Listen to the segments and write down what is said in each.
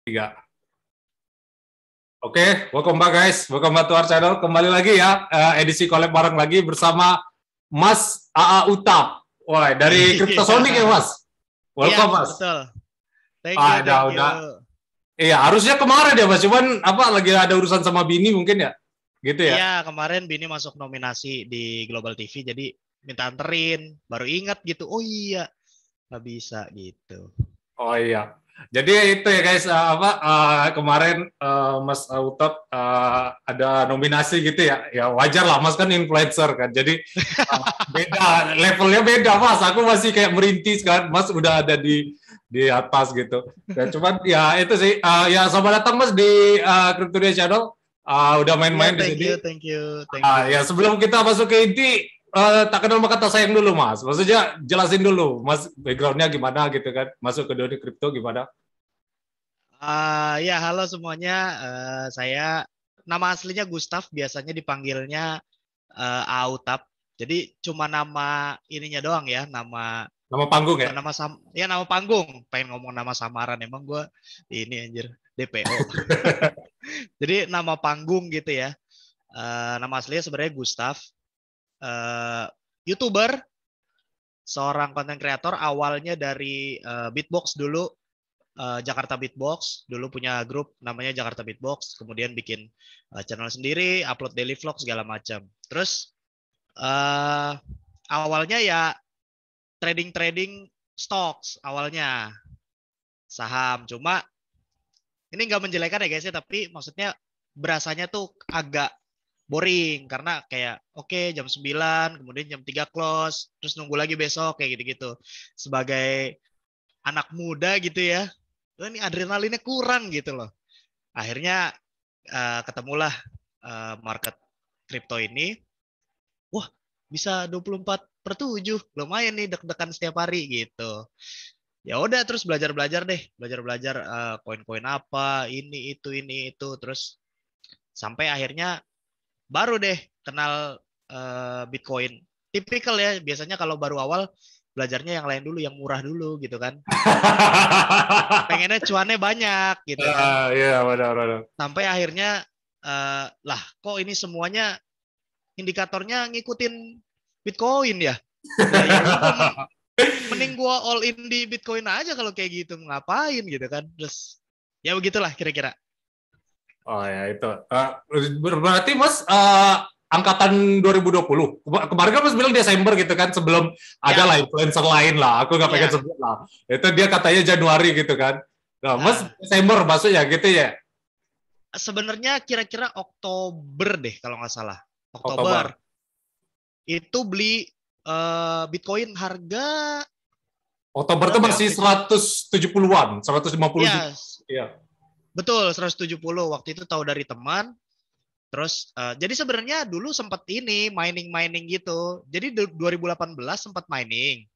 Tiga. Oke, welcome back guys, welcome back to our channel. Kembali lagi ya, edisi collab bareng lagi bersama Mas AA Utap. Wah, dari Cryptosonic ya Mas? Welcome Mas. Betul. Thank you. Iya, harusnya kemarin ya Mas, cuman lagi ada urusan sama Bini mungkin ya? Gitu ya? Iya, kemarin Bini masuk nominasi di Global TV, jadi minta anterin, baru ingat gitu, oh iya, nggak bisa gitu. Oh iya. Jadi itu ya guys, kemarin Mas Utap ada nominasi gitu ya. Ya wajar lah, Mas kan influencer kan. Jadi beda, levelnya beda Mas. Aku masih kayak merintis kan, Mas udah ada di atas gitu. Dan cuman ya itu sih, ya selamat datang Mas di Cryptoria Channel. Udah main-main di sini. Thank you. Ya sebelum kita masuk ke inti, tak kenal maka kata sayang dulu Mas. Maksudnya jelasin dulu Mas backgroundnya gimana gitu kan. Masuk ke dunia kripto gimana? Ya halo semuanya. Saya nama aslinya Gustaf, biasanya dipanggilnya Autap. Jadi cuma nama ininya doang ya, nama Panggung ya? Nama panggung. Pengen ngomong nama samaran, emang gue ini anjir DPO. Jadi nama panggung gitu ya. Nama aslinya sebenarnya Gustaf. YouTuber, seorang konten kreator, awalnya dari Beatbox dulu, Jakarta Beatbox, dulu punya grup namanya Jakarta Beatbox, kemudian bikin channel sendiri, upload daily vlog segala macam. Terus awalnya ya trading stocks, awalnya saham, cuma ini nggak menjelekan ya guys ya, tapi maksudnya berasanya tuh agak boring karena kayak oke, jam 9 kemudian jam 3 close, terus nunggu lagi besok kayak gitu-gitu. Sebagai anak muda gitu ya, ini adrenalinnya kurang gitu loh. Akhirnya ketemulah market kripto ini. Wah, bisa 24/7, lumayan nih, deg-degan setiap hari gitu. Ya udah, terus belajar koin-koin apa, ini itu, terus sampai akhirnya baru deh kenal Bitcoin. Tipikal ya, biasanya kalau baru awal belajarnya yang lain dulu, yang murah dulu gitu kan. Pengennya cuannya banyak gitu kan. Iya, benar. Sampai akhirnya lah kok ini semuanya indikatornya ngikutin Bitcoin ya. Nah, ya udah, mending gua all in di Bitcoin aja kalau kayak gitu, ngapain gitu kan. Terus ya begitulah kira-kira. Oh ya itu. Berarti Mas angkatan 2020. Kemarin kan Mas bilang Desember gitu kan, sebelum ada lah influencer lain lah. Aku nggak pengen sebut lah. Itu dia katanya Januari gitu kan. Nah, Mas Desember masuknya gitu ya? Sebenarnya kira-kira Oktober deh kalau nggak salah. Oktober. Itu beli Bitcoin harga Oktober itu masih 170-an, 150 juta. Iya. Betul, 170. Waktu itu tahu dari teman. Terus jadi sebenarnya dulu sempat ini mining gitu. Jadi 2018 sempat mining.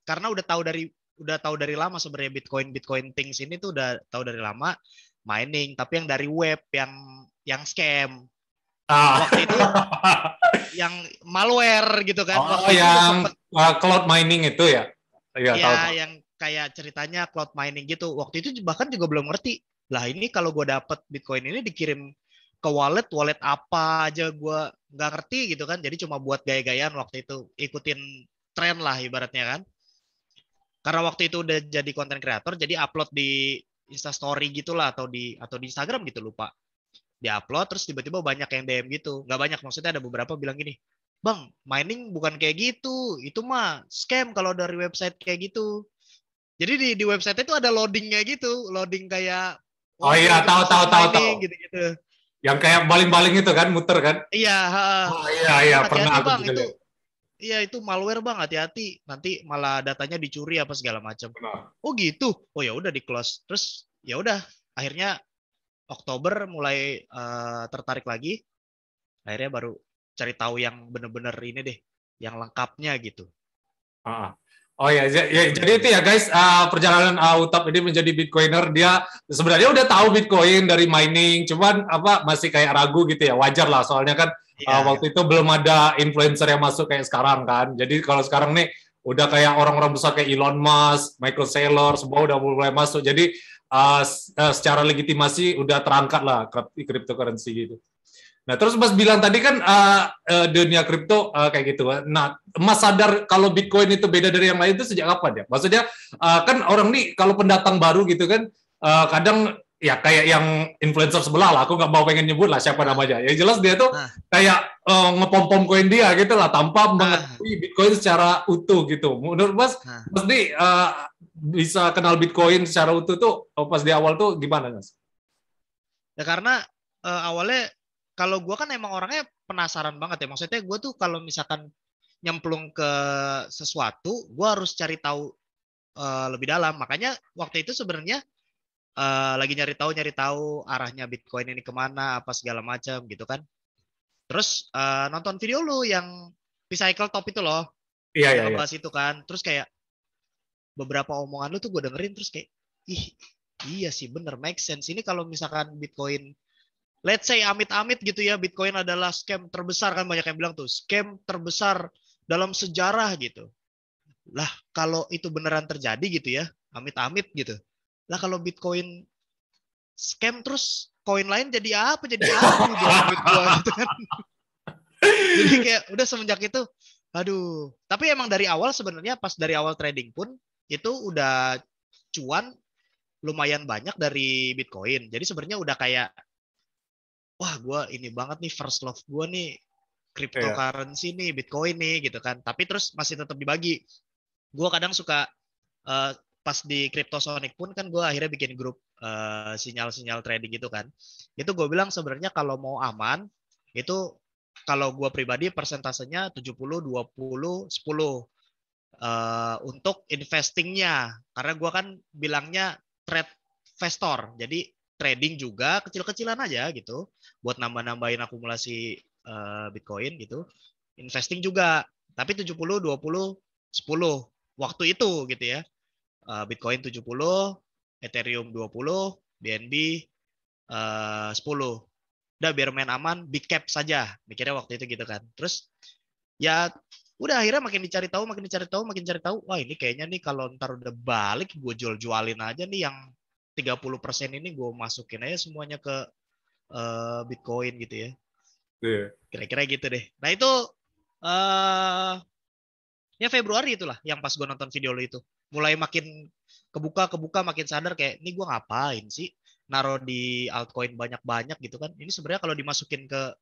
Karena udah tahu dari lama sebenarnya Bitcoin things ini tuh udah tahu dari lama mining, tapi yang dari web, yang scam. Waktu itu yang malware gitu kan. Waktu yang cloud mining itu ya? Iya, yang kayak ceritanya cloud mining gitu. Waktu itu bahkan juga belum ngerti. Lah ini kalau gue dapet Bitcoin ini dikirim ke wallet apa aja gue nggak ngerti gitu kan. Jadi cuma buat gaya-gayaan waktu itu, ikutin tren lah ibaratnya kan. Karena waktu itu udah jadi content creator, jadi upload di Instastory gitulah atau di Instagram gitu, lupa. Di-upload terus tiba-tiba banyak yang DM gitu. Nggak banyak, maksudnya ada beberapa bilang gini, "Bang, mining bukan kayak gitu. Itu mah scam kalau dari website kayak gitu." Jadi di website itu ada loadingnya gitu, loading kayak oh iya, tahu gitu. Yang kayak baling-baling itu kan, muter kan? Iya, oh iya, pernah aku bang, juga lihat. Iya, itu malware bang, hati-hati. Nanti malah datanya dicuri apa segala macam. Oh gitu. Oh ya udah di close. Terus ya udah, akhirnya Oktober mulai tertarik lagi. Akhirnya baru cari tahu yang bener-bener ini deh, yang lengkapnya gitu. Oh ya, jadi itu ya guys, perjalanan Utap ini menjadi Bitcoiner, dia sebenarnya udah tahu Bitcoin dari mining, cuman masih kayak ragu gitu ya, wajar lah, soalnya kan waktu itu belum ada influencer yang masuk kayak sekarang kan. Jadi kalau sekarang nih udah kayak orang-orang besar kayak Elon Musk, Michael Saylor, semua udah mulai masuk. Jadi secara legitimasi udah terangkat lah cryptocurrency gitu. Nah, terus Mas bilang tadi kan dunia kripto kayak gitu. Nah, Mas sadar kalau Bitcoin itu beda dari yang lain itu sejak kapan ya? Maksudnya kan orang nih kalau pendatang baru gitu kan kadang ya kayak yang influencer sebelah lah. Aku nggak mau pengen nyebut lah siapa namanya. Yang jelas dia tuh kayak ngepom-pom koin dia gitu lah tanpa mengetahui Bitcoin secara utuh gitu. Menurut Mas, Mas nih bisa kenal Bitcoin secara utuh tuh pas di awal tuh gimana, Mas? Ya karena awalnya kalau gue kan emang orangnya penasaran banget ya. Maksudnya gue tuh kalau misalkan nyemplung ke sesuatu, gue harus cari tahu lebih dalam. Makanya waktu itu sebenarnya lagi nyari tahu arahnya Bitcoin ini kemana, apa segala macam gitu kan. Terus nonton video lu yang P-Cycle Top itu loh, yang ngebahas itu kan. Terus kayak beberapa omongan lu tuh gue dengerin terus kayak, iya sih bener, make sense. Ini kalau misalkan Bitcoin let's say amit-amit gitu ya, Bitcoin adalah scam terbesar kan banyak yang bilang tuh, scam terbesar dalam sejarah gitu. Lah kalau itu beneran terjadi gitu ya, amit-amit gitu. Lah kalau Bitcoin scam terus koin lain jadi apa? Jadi apa nih duit gua gitu kan. Jadi kayak udah semenjak itu, aduh. Tapi emang dari awal sebenarnya pas dari awal trading pun itu udah cuan lumayan banyak dari Bitcoin. Jadi sebenarnya udah kayak wah gue ini banget nih first love gue nih cryptocurrency nih Bitcoin nih gitu kan, tapi terus masih tetap dibagi. Gue kadang suka pas di Cryptosonic pun kan gue akhirnya bikin grup sinyal-sinyal trading gitu kan, itu gue bilang sebenarnya kalau mau aman itu kalau gue pribadi persentasenya 70-20-10 untuk investingnya, karena gue kan bilangnya trade investor, jadi trading juga kecil-kecilan aja gitu buat nambah-nambahin akumulasi Bitcoin gitu. Investing juga, tapi 70-20-10 waktu itu gitu ya. Bitcoin 70, Ethereum 20, BNB 10. Udah biar main aman, big cap saja. Mikirnya waktu itu gitu kan. Terus ya udah akhirnya makin dicari tahu. Wah, ini kayaknya nih kalau ntar udah balik gue jual-jualin aja nih yang 30% ini gue masukin aja semuanya ke Bitcoin gitu ya. Kira-kira gitu deh. Nah itu ya Februari itulah yang pas gue nonton video lo itu. Mulai makin kebuka makin sadar kayak ini gue ngapain sih naruh di altcoin banyak-banyak gitu kan. Ini sebenarnya kalau dimasukin ke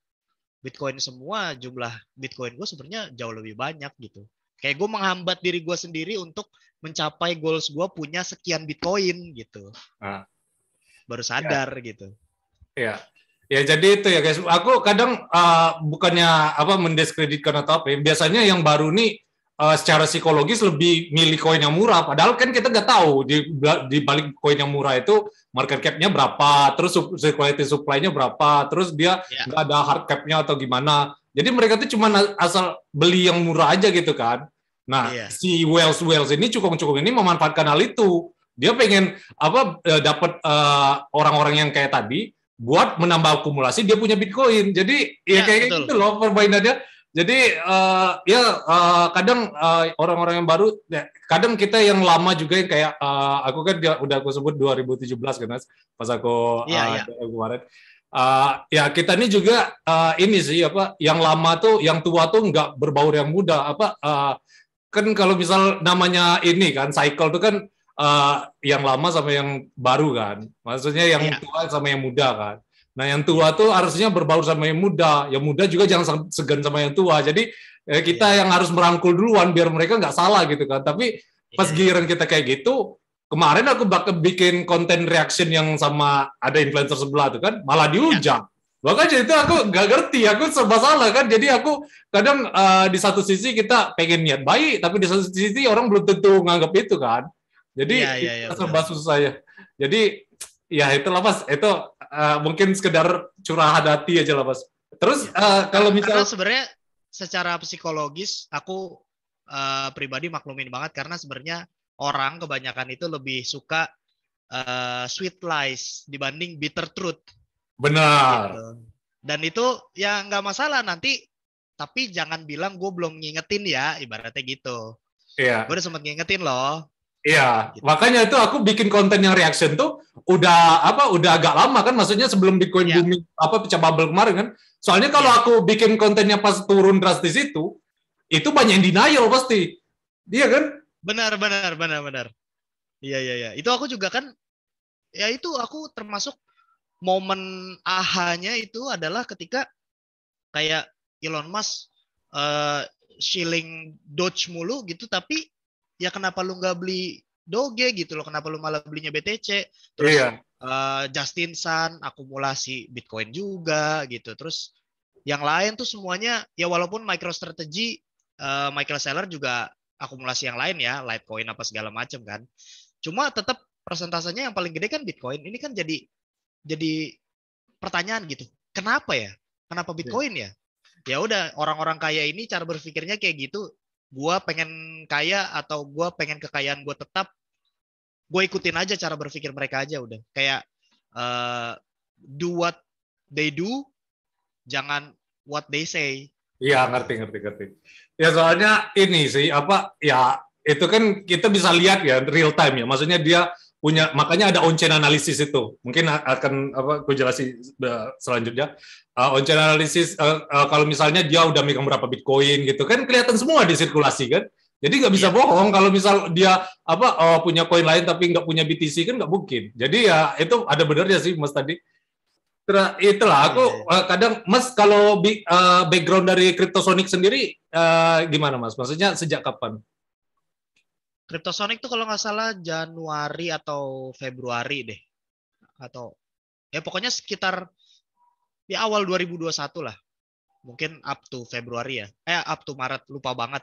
Bitcoin semua, jumlah Bitcoin gue sebenarnya jauh lebih banyak gitu. Kayak gue menghambat diri gue sendiri untuk mencapai goals gue punya sekian Bitcoin gitu. Baru sadar gitu. Ya, ya jadi itu ya guys. Aku kadang bukannya mendiskreditkan atau apa. Biasanya yang baru nih secara psikologis lebih milih koin yang murah. Padahal kan kita nggak tahu di balik koin yang murah itu market cap-nya berapa, terus circulating supply-nya berapa, terus dia nggak ada hard cap-nya atau gimana. Jadi mereka tuh cuma asal beli yang murah aja gitu kan. Nah, si Wells ini cukup ini memanfaatkan hal itu. Dia pengen dapat orang-orang yang kayak tadi buat menambah akumulasi, dia punya Bitcoin. Jadi ya kayak betul. Gitu loh permainannya. Jadi kadang orang-orang yang baru, kadang kita yang lama juga yang kayak aku kan udah aku sebut 2017 kan Mas, pas aku kemarin. Ya kita ini juga ini sih yang lama tuh, yang tua tuh nggak berbaur yang muda. Kan kalau misal namanya ini kan cycle tuh kan yang lama sama yang baru kan, maksudnya yang tua sama yang muda kan. Nah yang tua tuh harusnya berbaur sama yang muda juga jangan segan sama yang tua. Jadi kita yang harus merangkul duluan biar mereka nggak salah gitu kan. Tapi pas giliran kita kayak gitu, kemarin aku bakal bikin konten reaction yang sama ada influencer sebelah tuh kan, malah dihujat. Makanya itu aku nggak ngerti, aku serba salah kan. Jadi aku kadang di satu sisi kita pengen niat baik, tapi di satu sisi orang belum tentu nganggap itu kan. Jadi serba susah ya. Jadi ya itulah Mas, itu mungkin sekedar curahan hati aja lah Mas. Terus kalau misalnya sebenarnya secara psikologis aku pribadi maklumin banget karena sebenarnya orang kebanyakan itu lebih suka sweet lies dibanding bitter truth. Benar. Gitu. Dan itu ya nggak masalah nanti, tapi jangan bilang gue belum ngingetin ya, ibaratnya gitu. Iya. Gue udah sempat ngingetin loh. Iya, Gitu. makanya itu aku bikin konten yang reaction tuh udah agak lama kan, maksudnya sebelum Bitcoin Ya, booming pecah bubble kemarin kan. Soalnya kalau iya. aku bikin kontennya pas turun drastis itu banyak yang denial pasti. Iya kan? Benar. Iya, iya, iya. Itu aku juga kan, ya itu aku termasuk momen ahanya itu adalah ketika kayak Elon Musk uh, shilling Doge mulu gitu, tapi ya kenapa lu nggak beli Doge gitu loh, kenapa lu malah belinya BTC, terus Iya. Justin Sun akumulasi Bitcoin juga gitu, terus yang lain tuh semuanya ya walaupun MicroStrategy, Michael Saylor juga akumulasi yang lain ya, Litecoin apa segala macam kan, cuma tetap persentasenya yang paling gede kan Bitcoin. Ini kan jadi pertanyaan gitu, kenapa ya, kenapa Iya. Bitcoin ya? Ya udah, orang-orang kaya ini cara berpikirnya kayak gitu. Gua pengen kaya atau gua pengen kekayaan gue tetap, gue ikutin aja cara berpikir mereka aja udah. Kayak uh, do what they do, jangan what they say Iya, gitu. ngerti. Ya soalnya ini sih apa ya itu kan kita bisa lihat ya real time ya. Maksudnya dia punya makanya ada on-chain analysis itu. Mungkin akan apa aku jelasin selanjutnya. On-chain analysis kalau misalnya dia udah megang berapa Bitcoin gitu kan kelihatan semua di sirkulasi kan. Jadi nggak bisa Iya. bohong kalau misal dia apa punya koin lain tapi nggak punya BTC kan nggak mungkin. Jadi ya itu ada benernya sih Mas tadi. Itulah Iya, aku iya, iya. kadang Mas kalau background dari Cryptosonic sendiri gimana Mas? Maksudnya sejak kapan? Cryptosonic tuh kalau nggak salah Januari atau Februari deh. Atau ya pokoknya sekitar di awal 2021 lah. Mungkin up to Februari ya. Up to Maret, lupa banget.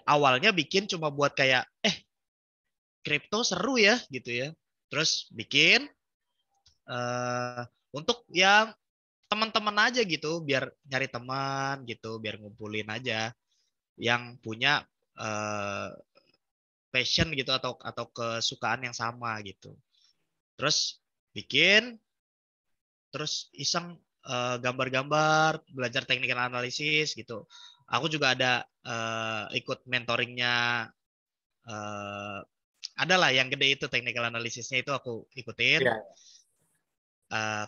Awalnya bikin cuma buat kayak kripto seru ya gitu ya. Terus bikin uh, untuk yang teman-teman aja gitu, biar nyari teman gitu, biar ngumpulin aja yang punya uh, passion gitu atau kesukaan yang sama gitu. Terus bikin, terus iseng gambar-gambar, belajar technical analysis gitu. Aku juga ada ikut mentoringnya, uh, ada lah yang gede itu technical analysisnya itu aku ikutin. Iya,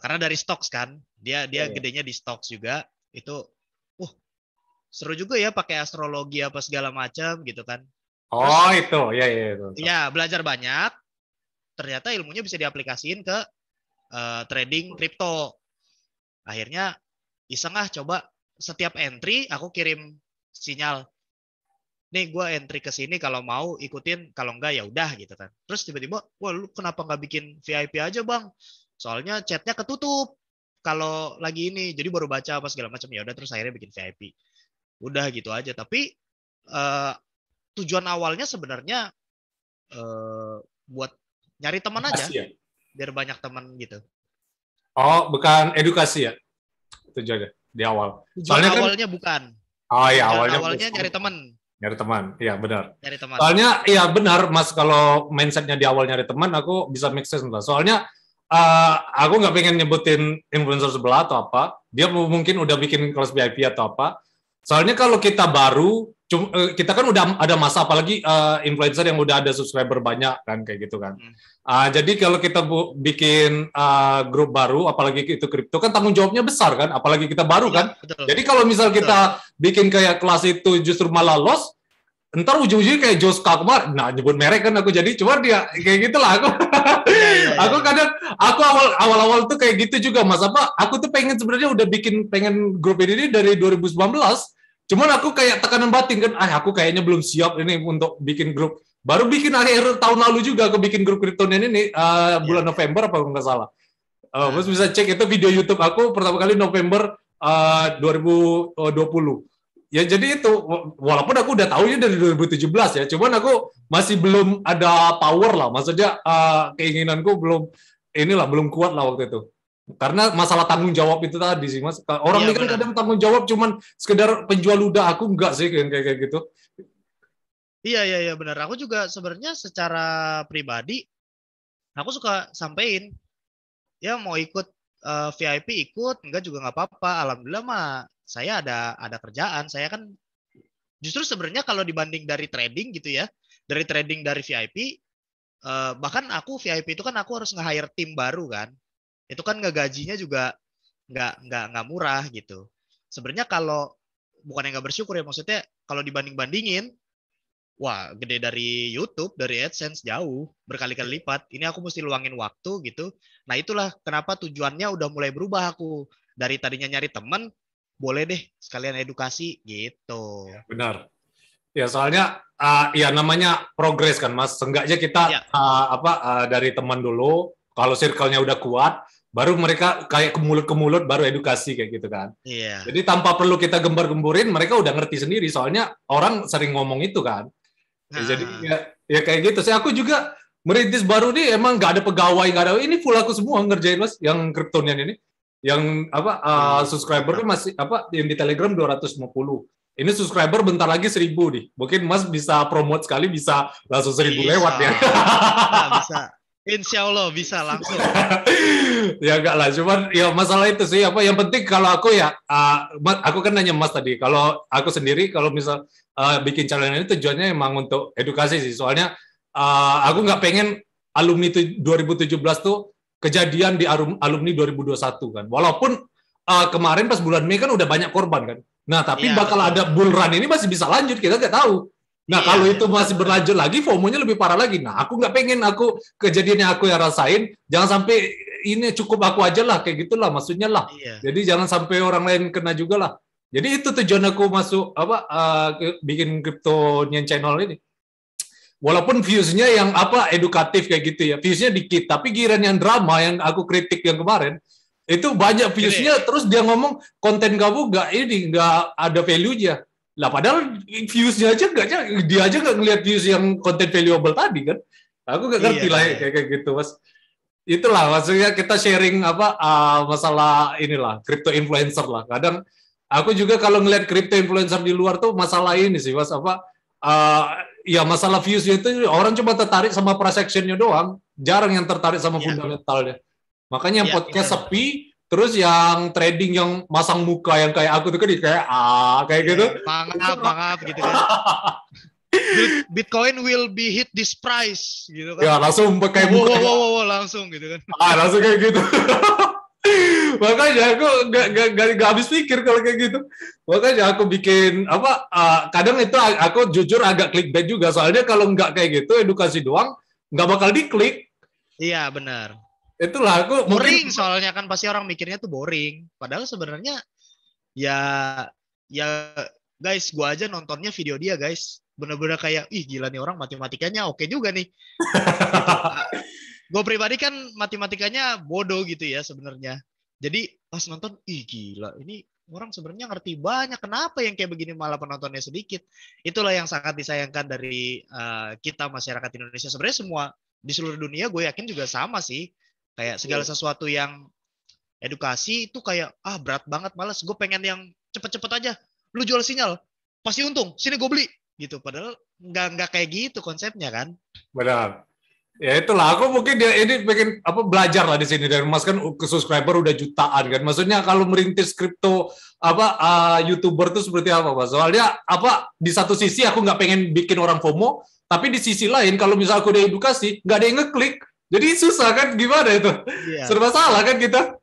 Karena dari stocks kan, dia iya, dia iya. gedenya di stocks juga. Itu seru juga ya pakai astrologi apa segala macam gitu kan. Oh Terus itu, ya ya itu. ya belajar banyak, ternyata ilmunya bisa diaplikasiin ke trading kripto. Akhirnya iseng coba setiap entry aku kirim sinyal, nih gue entry ke sini kalau mau ikutin, kalau enggak ya udah gitu kan. Terus tiba-tiba, wah lu kenapa nggak bikin VIP aja bang? Soalnya chatnya ketutup kalau lagi ini, jadi baru baca apa segala macam. Ya udah, terus akhirnya bikin VIP. Udah gitu aja. Tapi uh, tujuan awalnya sebenarnya buat nyari teman aja, Edukasi ya? biar banyak teman gitu. Oh bukan edukasi ya? Itu juga di awal. Tujuan Soalnya kan, awalnya bukan. oh ya Tujuan awalnya awalnya nyari teman, nyari teman, iya benar. nyari teman. Soalnya iya benar Mas kalau mindsetnya di awal nyari teman aku bisa make sense lah. Soalnya aku nggak pengen nyebutin influencer sebelah atau apa. Dia mungkin udah bikin kelas VIP atau apa. Soalnya kalau kita baru, kita kan udah ada masa apalagi influencer yang udah ada subscriber banyak kan kayak gitu kan. Hmm. Jadi kalau kita bikin grup baru, apalagi itu kripto kan tanggung jawabnya besar kan, apalagi kita baru Iya, kan. betul. Jadi kalau misal Betul. kita bikin kayak kelas itu justru malah loss, ntar ujung-ujungnya kayak Joska kemarin, nah nyebut merek kan aku jadi, cuma dia kayak gitulah aku. Iya, iya, iya, Aku iya. kadang, aku awal-awal tuh kayak gitu juga mas, apa? Aku tuh pengen sebenarnya udah pengen grup ini dari 2019, cuman aku kayak tekanan batin kan, aku kayaknya belum siap ini untuk bikin grup. Baru bikin akhir tahun lalu juga aku bikin grup Kryptonian ini Iya, bulan iya. November apa nggak salah. Mas Nah, bisa cek itu video YouTube aku pertama kali November 2020. Ya jadi itu walaupun aku udah tahu ya dari 2017 ya, cuman aku masih belum ada power lah, maksudnya keinginanku belum kuat lah waktu itu. Karena masalah tanggung jawab itu tadi sih mas. Orang iya ini kan benar. kadang tanggung jawab cuman sekedar penjual ludah, aku enggak sih kayak gitu. Iya, iya, iya benar. Aku juga sebenarnya secara pribadi, aku suka sampein, ya mau ikut VIP ikut, enggak juga nggak apa-apa. Alhamdulillah mah saya ada kerjaan. Saya kan Justru sebenarnya kalau dibanding dari trading gitu ya, dari trading dari VIP, bahkan aku VIP itu kan aku harus nge-hire tim baru kan. Itu kan gajinya juga nggak murah gitu. Sebenarnya kalau bukan yang nggak bersyukur ya, maksudnya kalau dibanding-bandingin, wah gede dari YouTube, dari AdSense jauh, berkali-kali lipat. Ini aku mesti luangin waktu gitu. Nah itulah kenapa tujuannya udah mulai berubah aku. Dari tadinya nyari temen, boleh deh sekalian edukasi gitu. Benar. Ya soalnya ya namanya progres kan Mas. Seenggaknya kita Ya, dari teman dulu. Kalau circle-nya udah kuat, baru mereka kayak ke mulut baru edukasi kayak gitu kan. iya. Jadi tanpa perlu kita gembar-gemburin, mereka udah ngerti sendiri. Soalnya orang sering ngomong itu kan. Ya, jadi Nah, ya kayak gitu. Saya aku juga merintis baru nih emang nggak ada pegawai, nggak ada. Ini full aku semua ngerjain Mas, yang Kryptonian ini. Yang wih, subscriber mantap. masih yang di Telegram 250. Ini subscriber bentar lagi 1.000 nih. Mungkin Mas bisa promote sekali bisa langsung 1.000 lewat Bisa, ya. bisa, bisa. Insya Allah bisa langsung. Ya enggak lah, cuman ya masalah itu sih apa yang penting kalau aku ya aku kan nanya Mas tadi, kalau aku sendiri kalau misal bikin channel ini tujuannya emang untuk edukasi sih. Soalnya aku nggak pengen alumni 2017 tuh kejadian di alumni 2021 kan. Walaupun kemarin pas bulan Mei kan udah banyak korban kan. Nah, tapi Iya, bakal betul. ada bull run ini masih bisa lanjut, kita nggak tahu. Nah, Iya, kalau iya, itu benar, masih benar. berlanjut lagi, FOMO-nya lebih parah lagi. Nah, aku nggak pengen kejadian yang aku yang rasain, jangan sampai ini cukup aku aja lah, kayak gitulah maksudnya lah. Iya, Jadi jangan sampai orang lain kena juga lah. Jadi itu tujuan aku masuk bikin Kryptonian channel ini. Walaupun views-nya yang edukatif kayak gitu ya, views-nya dikit, tapi giran yang drama yang aku kritik yang kemarin itu banyak gede. views-nya, terus dia ngomong konten kamu nggak ada value-nya. Lah padahal views-nya aja dia aja nggak ngelihat views yang konten valuable tadi kan. Aku nggak Iya, ngerti lah ya, iya. kayak gitu Mas. Itulah maksudnya kita sharing masalah inilah crypto influencer lah. Kadang aku juga kalau ngelihat crypto influencer di luar tuh masalah ini sih Mas ya masalah views itu orang cuma tertarik sama price action-nya doang, jarang yang tertarik sama Iya, fundamentalnya. Makanya yang iya, podcast benar. sepi, terus yang trading yang masang muka yang kayak aku tuh kan kayak kayak Iya, gitu. mangap, mangap gitu kan. Bitcoin will be hit this price gitu kan. Ya langsung pakai Wow, wow, muka wow, wow, wow, langsung gitu kan. langsung kayak gitu. Makanya aku nggak habis pikir kalau kayak gitu. Makanya aku bikin kadang itu aku jujur agak clickbait juga soalnya kalau nggak kayak gitu edukasi doang nggak bakal diklik. Iya, benar. Itulah aku mungkin Boring soalnya kan pasti orang mikirnya tuh boring. Padahal sebenarnya ya ya guys, gua aja nontonnya video dia guys. Bener-bener kayak ih gila nih orang matematikanya oke juga nih gitu. Gue pribadi kan matematikanya bodoh gitu ya sebenarnya. Jadi pas nonton ih gila ini orang sebenarnya ngerti banyak, kenapa yang kayak begini malah penontonnya sedikit. Itulah yang sangat disayangkan dari kita masyarakat Indonesia. Sebenarnya semua di seluruh dunia gue yakin juga sama sih. Kayak segala sesuatu yang edukasi itu kayak berat banget, males. Gue pengen yang cepet-cepet aja. Lu jual sinyal, pasti untung. Sini gue beli gitu. Padahal nggak kayak gitu konsepnya kan. benar. Ya itulah aku mungkin dia ini pengen belajar lah di sini dari Mas kan ke subscriber udah jutaan kan. Maksudnya kalau merintis kripto YouTuber tuh seperti apa Mas? Soalnya di satu sisi aku nggak pengen bikin orang FOMO, tapi di sisi lain kalau misal aku udah edukasi nggak ada yang ngeklik. Jadi susah kan gimana itu? Iya. Serba salah kan kita.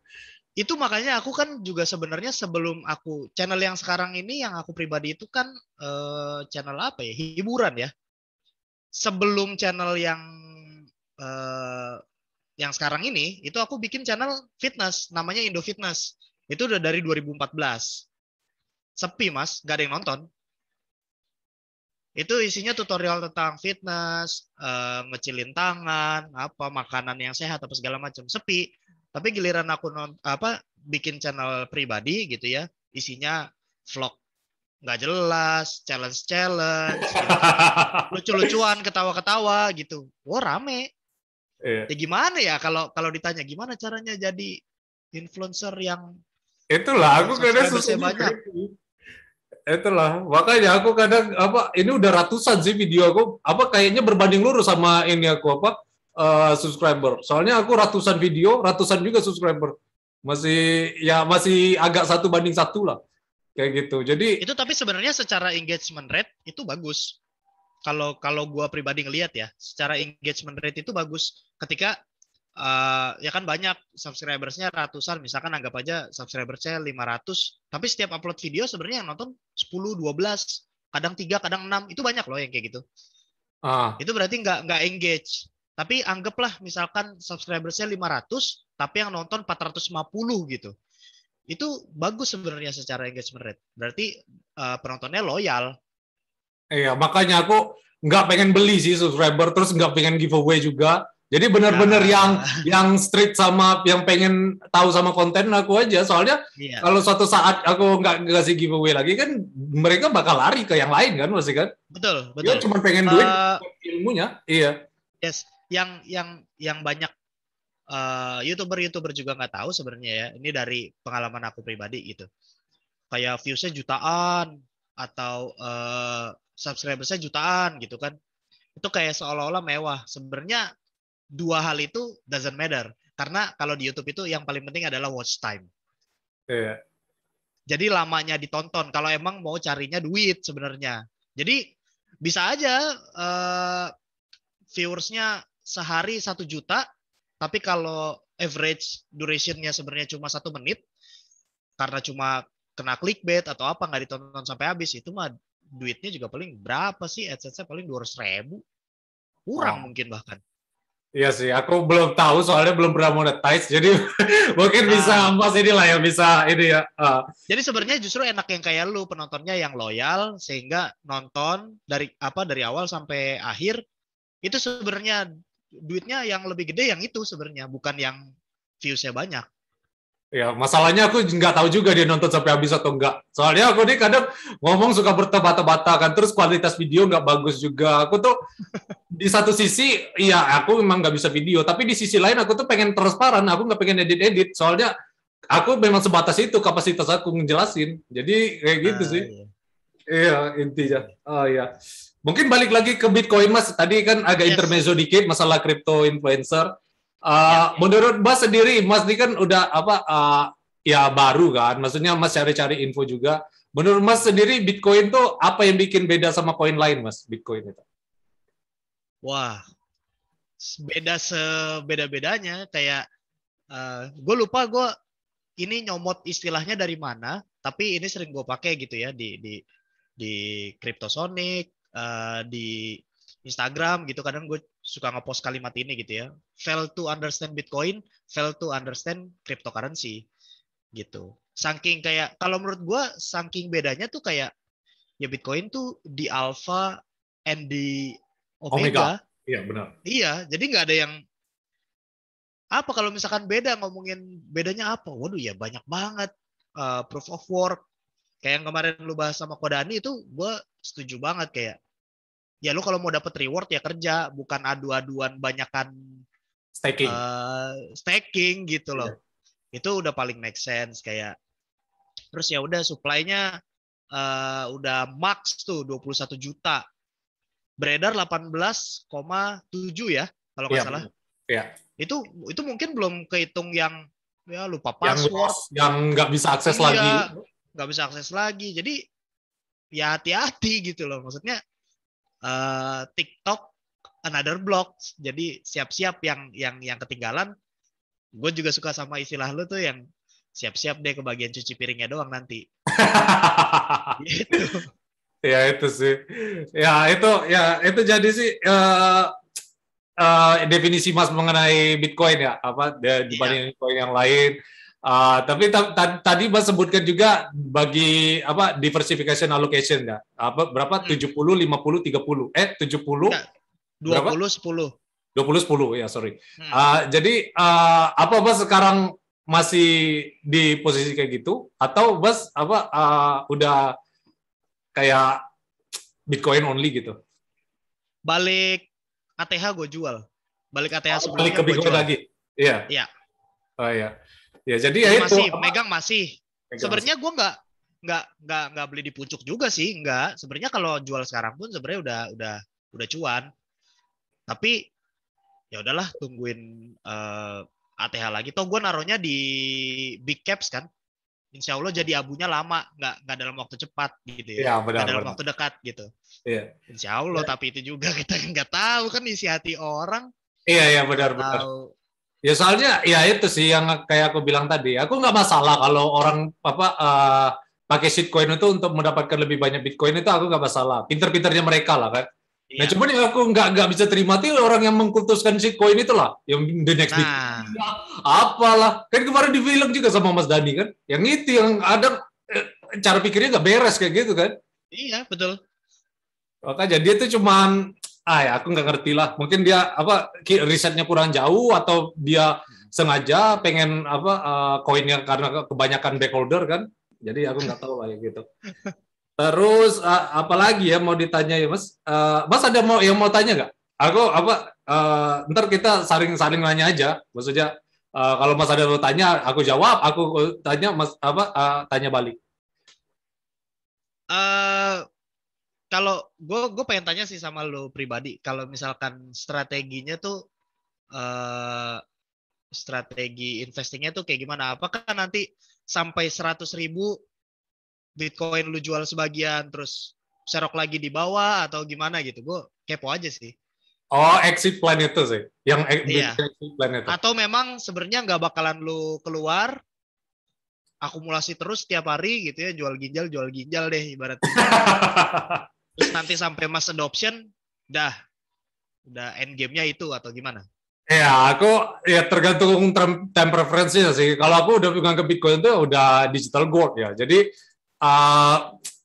Itu makanya aku kan juga sebenarnya sebelum aku channel yang sekarang ini yang aku pribadi itu kan channel apa ya, hiburan ya. Sebelum channel eh, yang sekarang ini itu aku bikin channel fitness namanya Indo Fitness. Itu udah dari 2014. Sepi Mas, gak ada yang nonton. Itu isinya tutorial tentang fitness, ngecilin tangan, apa makanan yang sehat apa segala macam. Sepi. Tapi giliran aku bikin channel pribadi gitu ya, isinya vlog nggak jelas, challenge, gitu kan. Lucu-lucuan, ketawa-ketawa gitu. Wah, rame. Iya. Ya gimana ya kalau kalau ditanya gimana caranya jadi influencer yang Itulah aku kadang susah subscribersnya juga. banyak? Itulah makanya aku kadang ini udah ratusan sih video aku kayaknya berbanding lurus sama ini aku subscriber. Soalnya aku ratusan video, ratusan juga subscriber. Masih agak 1 banding 1 lah. kayak gitu. Jadi Itu tapi sebenarnya secara engagement rate itu bagus. Kalau gua pribadi ngelihat ya, secara engagement rate itu bagus ketika ya kan banyak subscribersnya ratusan, misalkan anggap aja subscribersnya 500, tapi setiap upload video sebenarnya yang nonton 10, 12, kadang 3, kadang 6, itu banyak loh yang kayak gitu. ah Itu berarti nggak engage. Tapi anggaplah misalkan subscribersnya 500, tapi yang nonton 450 gitu. Itu bagus sebenarnya secara engagement rate. Berarti penontonnya loyal. iya, makanya aku nggak pengen beli sih subscriber, terus nggak pengen giveaway juga. Jadi benar-benar Nah, yang street sama yang pengen tahu sama konten aku aja. Soalnya iya, kalau suatu saat aku nggak ngasih giveaway lagi kan mereka bakal lari ke yang lain kan, masih kan? betul, Dia betul. cuma pengen duit ilmunya. Iya. Yes, yang banyak youtuber juga nggak tahu sebenarnya ya. Ini dari pengalaman aku pribadi gitu. Kayak viewsnya jutaan atau subscribersnya jutaan gitu kan. Itu kayak seolah-olah mewah. Sebenarnya dua hal itu doesn't matter. Karena kalau di YouTube itu yang paling penting adalah watch time. Iya. Jadi lamanya ditonton. Kalau emang mau carinya duit sebenarnya. Jadi bisa aja viewersnya sehari 1 juta, tapi kalau average durationnya sebenarnya cuma 1 menit, karena cuma kena clickbait atau apa nggak ditonton sampai habis, itu mah duitnya juga paling berapa sih? AdSense-nya paling 200.000, kurang Oh. mungkin bahkan. Iya sih, aku belum tahu soalnya belum pernah monetize, jadi mungkin bisa Nah, Mas inilah ya bisa ini ya. jadi sebenarnya justru enak yang kayak lu, penontonnya yang loyal sehingga nonton dari awal sampai akhir. Itu sebenarnya duitnya yang lebih gede yang itu sebenarnya, bukan yang viewsnya banyak. Ya, masalahnya aku nggak tahu juga dia nonton sampai habis atau enggak. Soalnya aku nih kadang ngomong suka bertebak-tebakan kan, terus kualitas video nggak bagus juga. Aku tuh di satu sisi, iya aku memang nggak bisa video, tapi di sisi lain aku tuh pengen transparan, aku nggak pengen edit-edit. Soalnya aku memang sebatas itu kapasitas aku ngejelasin. Jadi kayak gitu sih. Iya. Iya, intinya. Oh iya. Mungkin balik lagi ke Bitcoin, Mas. Tadi kan agak Yes. intermezzo dikit masalah crypto influencer. Ya. Menurut Mas sendiri, Mas ini kan udah apa ya baru kan, maksudnya Mas cari-cari info juga. Menurut Mas sendiri Bitcoin tuh apa yang bikin beda sama koin lain, Mas? Bitcoin itu. Wah, beda sebeda-bedanya. Kayak gue lupa gue ini nyomot istilahnya dari mana, tapi ini sering gue pakai gitu ya di Cryptosonic, di Instagram gitu. Kadang gue suka ngepost kalimat ini gitu ya. Fail to understand Bitcoin, fail to understand cryptocurrency gitu. Saking kayak kalau menurut gue saking bedanya tuh kayak ya Bitcoin tuh di alpha and di Omega. omega. Iya, benar. Iya, jadi nggak ada yang apa kalau misalkan beda, ngomongin bedanya apa? Waduh ya banyak banget. Proof of work kayak yang kemarin lu bahas sama Kodani itu gue setuju banget. Kayak ya lu kalau mau dapet reward ya kerja, bukan adu-aduan banyakan Staking. staking gitu Iya. loh. Itu udah paling make sense. Kayak terus ya udah supply-nya udah max tuh 21 juta, beredar 18,7 ya kalau Iya, nggak salah. benar. Iya. Itu mungkin belum kehitung yang ya lupa Yang password. lost, yang nggak bisa akses lagi. Iya, nggak bisa akses lagi. Jadi ya hati-hati gitu loh. Maksudnya TikTok another block. Jadi siap-siap yang ketinggalan. Gue juga suka sama istilah lu tuh yang siap-siap deh kebagian cuci piringnya doang nanti. Gitu. Ya itu sih. Ya itu jadi sih definisi Mas mengenai Bitcoin ya, apa Iya. dibanding Bitcoin yang lain. Tapi tadi Mas sebutkan juga bagi apa diversification allocation ya. Apa berapa? Hmm. 70 50 30. 70 Enggak. berapa? 20-10. 20 10 ya, sorry. Hmm. Jadi apa Mas sekarang masih di posisi kayak gitu atau Mas apa udah kayak Bitcoin only gitu? Balik ATH gue jual. Balik ATH Balik sebelumnya ke gue Bitcoin jual. lagi. Iya. Iya. Oh iya. Ya jadi ya Jadi itu masih apa? megang masih. Megang masih. Sebenarnya gue nggak beli di pucuk juga sih, nggak. Sebenarnya kalau jual sekarang pun sebenarnya udah cuan. Tapi ya udahlah tungguin ATH lagi. Toh gue naruhnya di big caps kan. insya Allah jadi abunya lama, nggak dalam waktu cepat gitu ya, Iya, nggak benar, dalam benar. waktu dekat gitu. Iya. Insya Allah, tapi itu juga kita nggak tahu kan isi hati orang, Iya, iya, nggak benar, benar. tahu. Ya soalnya ya itu sih yang kayak aku bilang tadi. Aku nggak masalah kalau orang pakai shitcoin itu untuk mendapatkan lebih banyak bitcoin, itu aku nggak masalah. Pinter-pinternya mereka lah kan. Nah Iya. cuman yang aku nggak bisa terima tuh orang yang mengkultuskan shitcoin itulah, yang the next bitcoin Nah, lah, apalah. Kan kemarin di film juga sama Mas Dani kan. Yang itu yang ada cara pikirnya nggak beres kayak gitu kan. iya betul. Makanya dia tuh cuman ya aku nggak ngerti lah. Mungkin dia risetnya kurang jauh atau dia sengaja pengen koinnya karena kebanyakan backholder kan. Jadi aku nggak tahu lah ya gitu. Terus apalagi ya mau ditanya ya Mas? Mas ada mau tanya nggak? Aku ntar kita saling nanya aja. Maksudnya kalau Mas ada mau tanya, aku jawab. Aku tanya Mas tanya balik. Kalau gue pengen tanya sih sama lo pribadi, kalau misalkan strateginya tuh strategi investingnya tuh kayak gimana? Apakah nanti sampai 100.000 Bitcoin lu jual sebagian terus serok lagi di bawah atau gimana gitu? Gue kepo aja sih. Oh, exit plan itu sih, yang Iya. exit plan itu. Atau memang sebenarnya nggak bakalan lu keluar, akumulasi terus tiap hari gitu ya, jual ginjal deh ibaratnya. Terus nanti sampai mass adoption, udah end game-nya itu atau gimana? Ya, aku ya tergantung time preference-nya sih. Kalau aku udah pegang ke Bitcoin itu udah digital gold ya. Jadi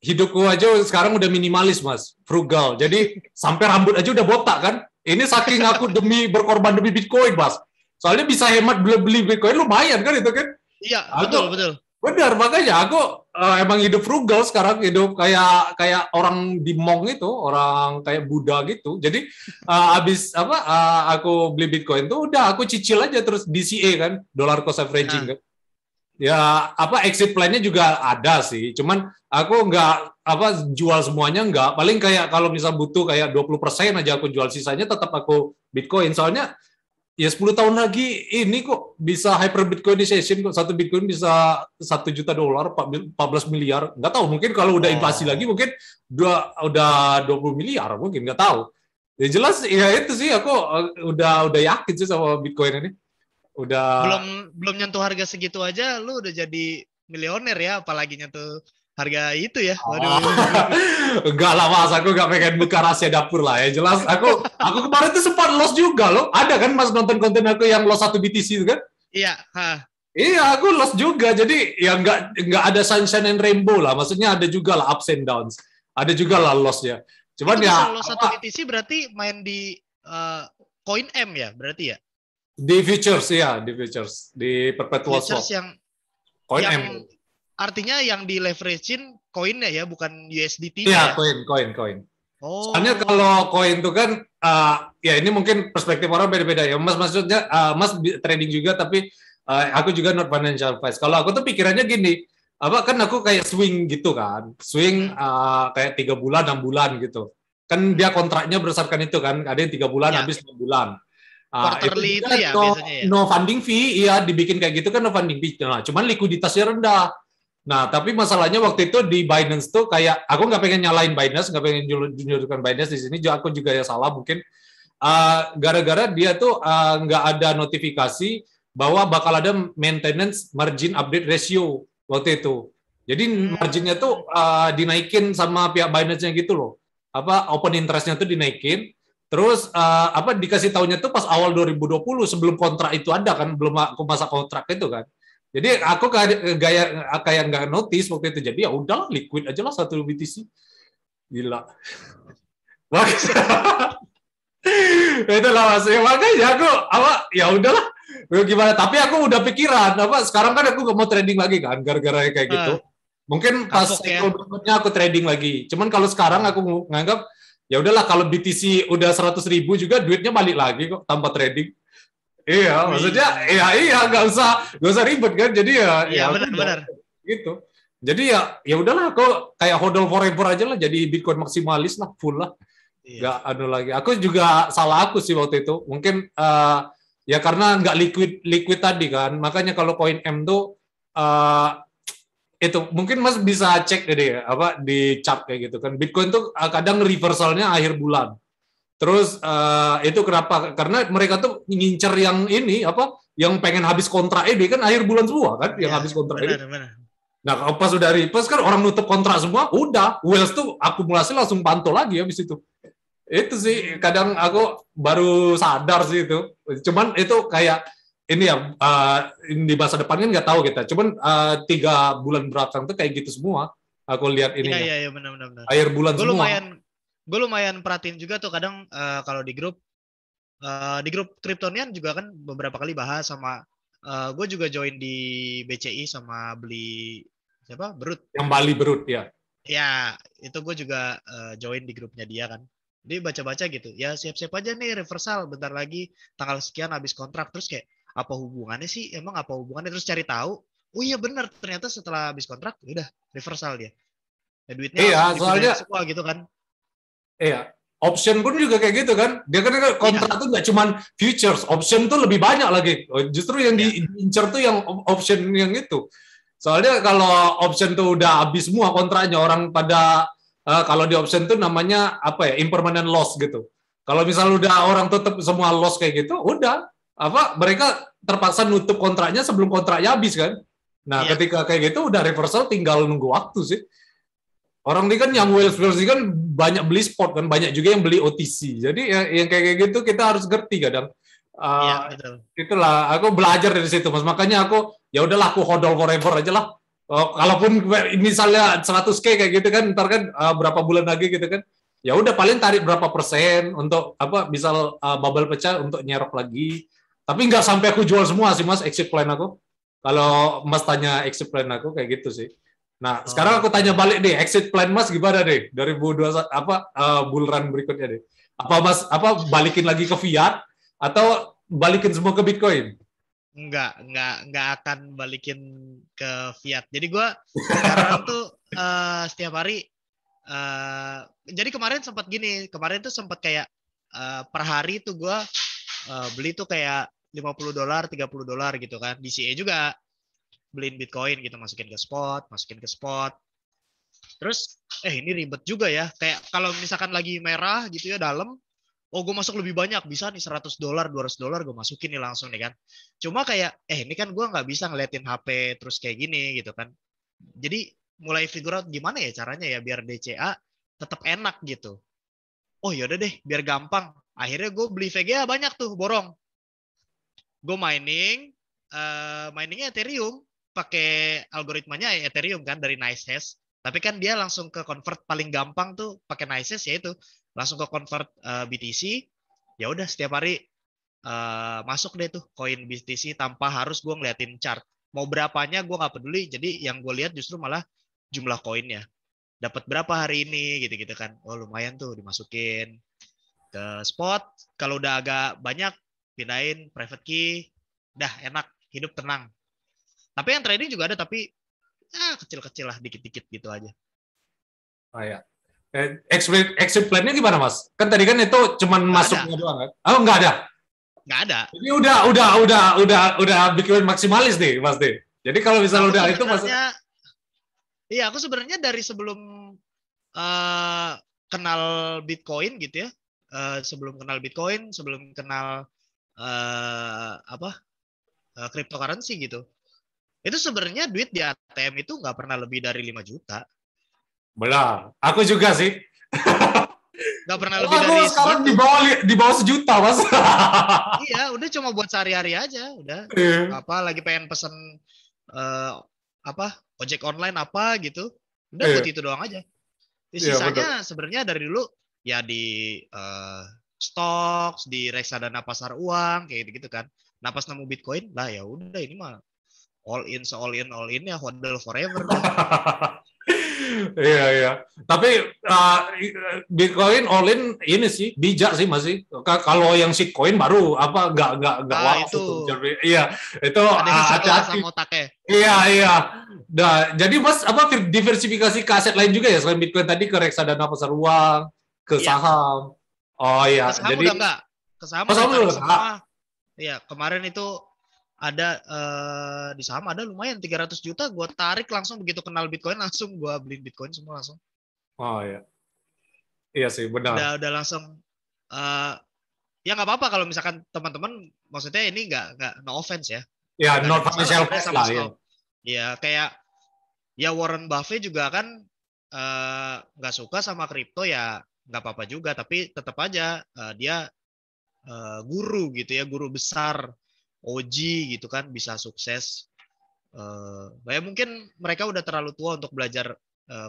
hidupku aja sekarang udah minimalis, Mas, frugal. Jadi sampai rambut aja udah botak kan. Ini saking aku berkorban demi Bitcoin, Mas. Soalnya bisa hemat beli Bitcoin lumayan kan itu kan. Iya, Aku, betul. benar, makanya aku emang hidup frugal sekarang, hidup kayak orang di Mong itu, orang kayak Buddha gitu. Jadi abis aku beli Bitcoin tuh udah aku cicil aja terus DCA kan, dollar cost averaging Nah, kan. Ya exit plan-nya juga ada sih. Cuman aku nggak jual semuanya nggak. Paling kayak kalau misal butuh kayak 20% aja aku jual, sisanya tetap aku Bitcoin. Soalnya ya 10 tahun lagi ini kok bisa hyper Bitcoinization kok. Satu Bitcoin bisa $1 juta, 14 miliar. Nggak tahu, mungkin kalau udah inflasi lagi mungkin udah 20 miliar, mungkin nggak tahu. Ya jelas ya itu sih aku udah yakin sih sama Bitcoin ini. Udah belum nyentuh harga segitu aja lu udah jadi milioner ya, apalagi nyentuh harga itu ya. Waduh. enggak lah Mas, aku nggak pengen buka rahasia dapur lah ya. Jelas aku kemarin tuh sempat loss juga loh. Ada kan Mas nonton konten aku yang loss 1 BTC itu kan? Iya, Iya, aku loss juga. Jadi ya nggak ada sunshine and rainbow lah. Maksudnya ada juga lah ups and downs. Ada juga lah loss-nya. Cuman itu ya bisa lo satu BTC berarti main di Coin M ya berarti ya? di futures ya, di perpetual Futures swap. yang Coin M. artinya yang di leverage-in koinnya ya, bukan Iya, USDT-nya ya? koin. Oh. Soalnya kalau koin itu kan ya ini mungkin perspektif orang beda-beda ya. Mas maksudnya Mas trading juga, tapi aku juga not financial advice. Kalau aku tuh pikirannya gini, kan aku kayak swing gitu kan, swing kayak 3 bulan, 6 bulan gitu. Kan dia kontraknya berdasarkan itu kan, ada yang 3 bulan, Ya. habis 6 bulan. Quarterly itu ya biasanya ya? No funding fee, iya dibikin kayak gitu kan no funding fee. Nah, cuman likuiditasnya rendah. Nah, tapi masalahnya waktu itu di Binance tuh kayak aku nggak pengen nyalain Binance, nggak pengen junjurkan Binance di sini. Aku juga ya salah mungkin. Gara-gara dia tuh nggak ada notifikasi bahwa bakal ada maintenance margin update ratio waktu itu. Jadi marginnya tuh dinaikin sama pihak Binance-nya gitu loh. Open interest-nya tuh dinaikin. Terus dikasih tahunya tuh pas awal 2020 sebelum kontrak itu ada kan, belum aku masa kontrak itu kan. Jadi aku kayak nggak notice waktu itu. Jadi ya udah liquid aja lah 1 BTC. Gila. Itulah Mas. Ya, makanya aku ya udahlah. Gimana? Tapi aku udah pikiran sekarang kan aku gak mau trading lagi kan gara-gara kayak gitu. Mungkin pas berikutnya aku trading lagi. Cuman kalau sekarang aku nganggap ya udahlah, kalau BTC udah 100.000 juga duitnya balik lagi kok tanpa trading. Iya, maksudnya iya nggak usah ribet kan. Jadi ya benar. Gitu. Jadi ya udahlah, aku kayak hodl forever aja lah, jadi Bitcoin maksimalis lah, full lah. Nggak lagi. Aku juga salah aku sih waktu itu. Mungkin ya karena nggak liquid tadi kan. Makanya kalau koin M tuh itu mungkin Mas bisa cek deh ya, apa di chart kayak gitu kan. Bitcoin tuh kadang reversalnya akhir bulan. Terus itu kenapa? Karena mereka tuh ngincer yang ini apa? Yang pengen habis kontrak ini kan akhir bulan semua kan, yang Ya, habis kontrak ini. benar. Nah, kalau pas udah reverse kan orang nutup kontrak semua, udah Wells tuh akumulasi langsung pantol lagi habis itu. Itu sih kadang aku baru sadar sih itu. Cuman itu kayak ini ya di masa depan kan nggak tahu kita. Cuman 3 bulan belakang tuh kayak gitu semua. Aku lihat ininya. Iya, benar. Akhir bulan Gue semua. lumayan perhatiin juga tuh kadang kalau di grup Kryptonian juga kan beberapa kali bahas sama gue juga join di BCI sama beli siapa Berut. Yang Bali Berut ya. Ya, itu gue juga join di grupnya dia kan. Dia baca-baca gitu. Ya siap-siap aja nih reversal bentar lagi tanggal sekian habis kontrak. Terus kayak apa hubungannya sih? Emang apa hubungannya? Terus cari tahu. Oh iya benar, ternyata setelah habis kontrak udah reversal dia. Ya, duitnya Iya, langsung dipindahin soalnya semua gitu kan. iya. Option pun juga kayak gitu kan. Dia kan kontrak tuh nggak cuma futures, option tuh lebih banyak lagi. Justru yang diincar tuh yang option yang itu. Soalnya kalau option tuh udah habis semua kontraknya, orang pada kalau di option tuh namanya apa ya, impermanent loss gitu. Kalau misal udah orang tetap semua loss kayak gitu, udah apa mereka terpaksa nutup kontraknya sebelum kontraknya habis kan. Nah, ketika kayak gitu udah reversal tinggal nunggu waktu sih. Orang ini kan yang Wells ini kan banyak beli spot kan, banyak juga yang beli OTC. Jadi yang kayak gitu kita harus ngerti kadang. Betul. Itulah aku belajar dari situ Mas. Makanya aku ya udahlah aku hodl forever aja lah. Kalaupun misalnya 100K kayak gitu kan, ntar kan berapa bulan lagi gitu kan. Ya udah paling tarik berapa persen untuk apa misal bubble pecah untuk nyerok lagi. Tapi nggak sampai aku jual semua sih Mas exit plan aku. Kalau Mas tanya exit plan aku kayak gitu sih. Nah, sekarang aku tanya balik deh, exit plan Mas gimana deh 2021 apa bulan berikutnya deh. Apa Mas balikin lagi ke fiat atau balikin semua ke Bitcoin? Enggak akan balikin ke fiat. Jadi gue sekarang tuh setiap hari jadi kemarin sempat gini, kemarin tuh sempat kayak per hari tuh gue beli tuh kayak $50, $30 gitu kan. DCA juga beliin Bitcoin gitu, masukin ke spot. Terus ini ribet juga ya. Kayak kalau misalkan lagi merah gitu ya dalam, oh gue masuk lebih banyak, bisa nih $100, $200 gue masukin nih langsung nih kan. Cuma kayak ini kan gue nggak bisa ngeliatin HP terus kayak gini gitu kan. Jadi mulai figure out gimana ya caranya ya biar DCA tetap enak gitu. Oh yaudah deh biar gampang. Akhirnya gue beli VGA banyak tuh borong. Gue miningnya Ethereum pakai algoritmanya Ethereum kan dari NiceHash. Tapi kan dia langsung ke convert paling gampang tuh pakai NiceHash yaitu langsung ke convert BTC. Ya udah setiap hari masuk deh tuh koin BTC tanpa harus gue ngeliatin chart. Mau berapanya gue nggak peduli. Jadi yang gue lihat justru malah jumlah koinnya. Dapat berapa hari ini gitu-gitu kan. Oh lumayan tuh dimasukin ke spot. Kalau udah agak banyak pindahin private key. Dah enak, hidup tenang. Tapi yang trading juga ada tapi kecil-kecil lah, dikit-dikit gitu aja. Oh ya. Exit plan-nya gimana Mas? Kan tadi kan itu cuman masuknya doang kan? Oh nggak ada. Nggak ada. Jadi udah bikin maksimalis nih Mas deh. Jadi kalau misalnya udah itu masuk. Iya, aku sebenarnya dari sebelum kenal Bitcoin gitu ya. Sebelum kenal Bitcoin, sebelum kenal cryptocurrency gitu. Itu sebenarnya duit di ATM itu nggak pernah lebih dari 5 juta. Benar. Aku juga sih. Nggak pernah lebih dari sekarang di bawah sejuta Mas. Iya, udah cuma buat sehari-hari aja, udah. Apa lagi pengen pesen ojek online apa gitu. Udah buat itu doang aja. Sisanya sebenarnya dari dulu ya di stocks, di reksadana pasar uang kayak gitu kan. Nah pas nemu Bitcoin, lah ya udah ini mah all in ya hodl forever. Iya. Tapi Bitcoin all in ini sih bijak sih masih. Kalau yang shitcoin baru apa nggak itu. Iya, itu hati-hati. Iya. Nah, jadi Mas diversifikasi ke aset lain juga ya selain Bitcoin tadi ke reksadana pasar uang, ke saham. Oh iya, ke saham jadi udah enggak. Ke saham udah semua. Iya, kemarin itu ada di saham ada lumayan 300 juta, gue tarik langsung begitu kenal Bitcoin langsung gue beliin Bitcoin semua langsung. Oh iya. Iya sih, benar. Udah langsung ya nggak apa-apa kalau misalkan teman-teman maksudnya ini nggak no offense ya. Ya, Nggak ada not masalah financial sebenarnya advice sama lah ya. stop. Ya kayak ya Warren Buffett juga kan nggak suka sama kripto ya nggak apa-apa juga, tapi tetap aja dia guru gitu ya, guru besar OG gitu kan, bisa sukses. Ya mungkin mereka udah terlalu tua untuk belajar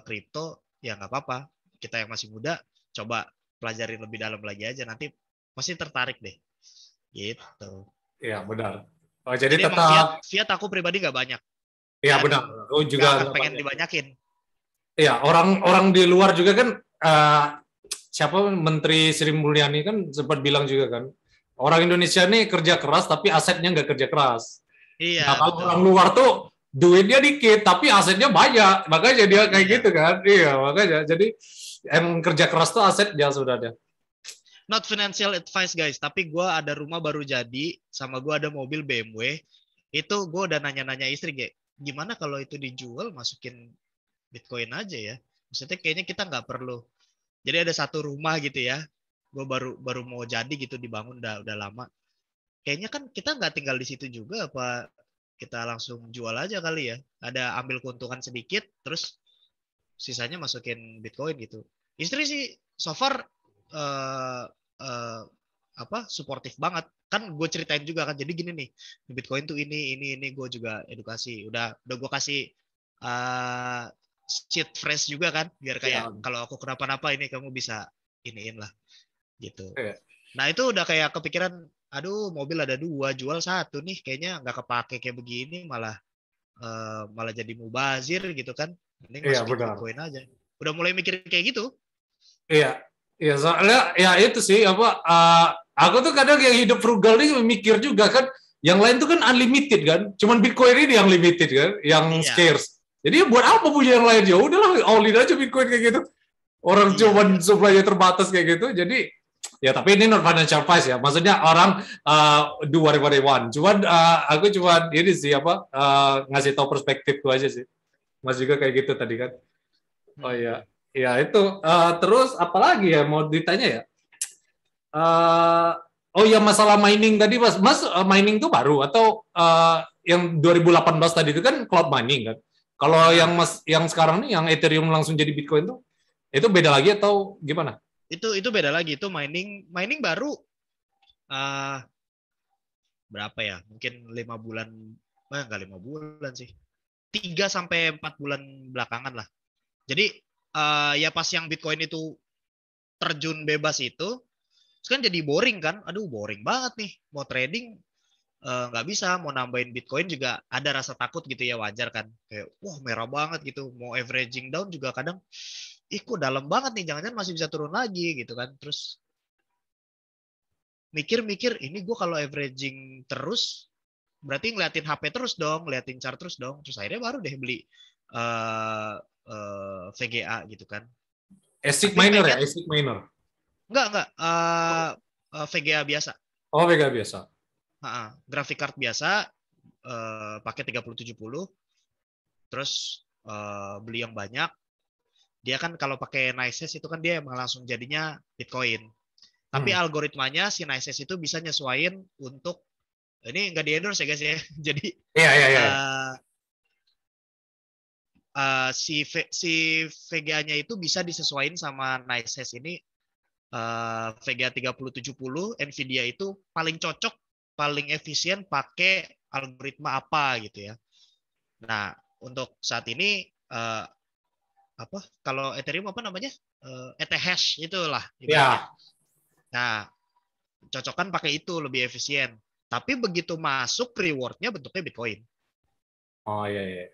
kripto, ya nggak apa-apa. Kita yang masih muda coba pelajarin lebih dalam lagi aja, nanti pasti tertarik deh. Gitu. Iya, benar. Oh, jadi Jadi emang tetap, fiat aku pribadi nggak banyak iya dan benar. Oh, nggak juga akan nggak pengen banyak. dibanyakin. Iya, orang-orang di luar juga kan, siapa Menteri Sri Mulyani kan sempat bilang juga kan, orang Indonesia nih kerja keras tapi asetnya nggak kerja keras. Iya Nah, kalau betul. orang luar tuh duitnya dikit tapi asetnya banyak, makanya dia kayak Iya. gitu kan. Iya, makanya jadi emang kerja keras tuh asetnya sebenarnya. Not financial advice guys, tapi gue ada rumah baru jadi, sama gue ada mobil BMW. Itu gue udah nanya-nanya istri, gimana kalau itu dijual masukin Bitcoin aja ya. Maksudnya kayaknya kita nggak perlu. Jadi ada satu rumah gitu ya, gue baru baru mau jadi gitu dibangun udah lama. Kayaknya kan kita nggak tinggal di situ juga, apa kita langsung jual aja kali ya. Ada ambil keuntungan sedikit, terus sisanya masukin Bitcoin gitu. Istri sih so far uh, uh, apa suportif banget. Kan gue ceritain juga kan, jadi gini nih, Bitcoin tuh ini gue juga edukasi. Udah gue kasih uh, sheet fresh juga kan, biar kayak Iya. kalau aku kenapa-napa ini kamu bisa iniin lah gitu. Iya. Nah itu udah kayak kepikiran, aduh mobil ada dua, jual satu nih, kayaknya nggak kepake kayak begini, malah malah jadi mubazir gitu kan. Mending Iya, masukin benar. Bitcoin aja. Udah mulai mikir kayak gitu. Iya, iya soalnya ya itu sih apa aku tuh kadang yang hidup frugal nih mikir juga kan, yang lain tuh kan unlimited kan, cuman Bitcoin ini yang limited kan, yang Iya, scarce. Jadi ya buat apa punya yang lain, ya udahlah all in aja Bitcoin kayak gitu. Orang iya. cuman supply terbatas kayak gitu. Jadi ya tapi ini non financial advice ya. Maksudnya orang do whatever they want. Cuman aku cuman ini sih apa ngasih tahu perspektifku aja sih. Mas juga kayak gitu tadi kan. Oh Hmm. iya. Ya itu terus apalagi ya mau ditanya ya? Uh, oh ya masalah mining tadi Mas. Mas mining tuh baru atau yang 2018 tadi itu kan cloud mining kan? Kalau yang Nah, Mas yang sekarang nih yang Ethereum langsung jadi Bitcoin tuh itu beda lagi atau gimana? itu beda lagi. Itu mining mining baru uh, berapa ya? Mungkin 5 bulan, nggak 5 bulan sih. 3 sampai 4 bulan belakangan lah. Jadi ya pas yang Bitcoin itu terjun bebas itu, kan jadi boring kan. Aduh boring banget nih. Mau trading nggak bisa, mau nambahin Bitcoin juga ada rasa takut gitu ya, wajar kan, kayak wah merah banget gitu, mau averaging down juga kadang ih kok dalam banget nih, jangan-jangan masih bisa turun lagi gitu kan. Terus mikir-mikir, ini gue kalau averaging terus berarti ngeliatin HP terus dong, ngeliatin chart terus dong. Terus akhirnya baru deh beli VGA gitu kan. ASIC Tapi miner ya, pengen ASIC miner. enggak VGA biasa. Oh, Vega biasa. Graphic card biasa, pakai 3070, terus beli yang banyak. Dia kan kalau pakai Nices itu kan dia emang langsung jadinya Bitcoin. Tapi algoritmanya si Nices itu bisa nyesuaiin untuk, ini nggak di endorse ya guys ya. Jadi Iya, iya, iya. si VGA-nya itu bisa disesuaikan sama Nices ini. VGA 3070 Nvidia itu paling cocok, paling efisien pakai algoritma apa gitu ya. Nah, untuk saat ini apa kalau Ethereum apa namanya? ETH itulah ibaratnya. Ya. Nah, cocokkan pakai itu lebih efisien. Tapi begitu masuk rewardnya bentuknya Bitcoin. Oh iya, iya.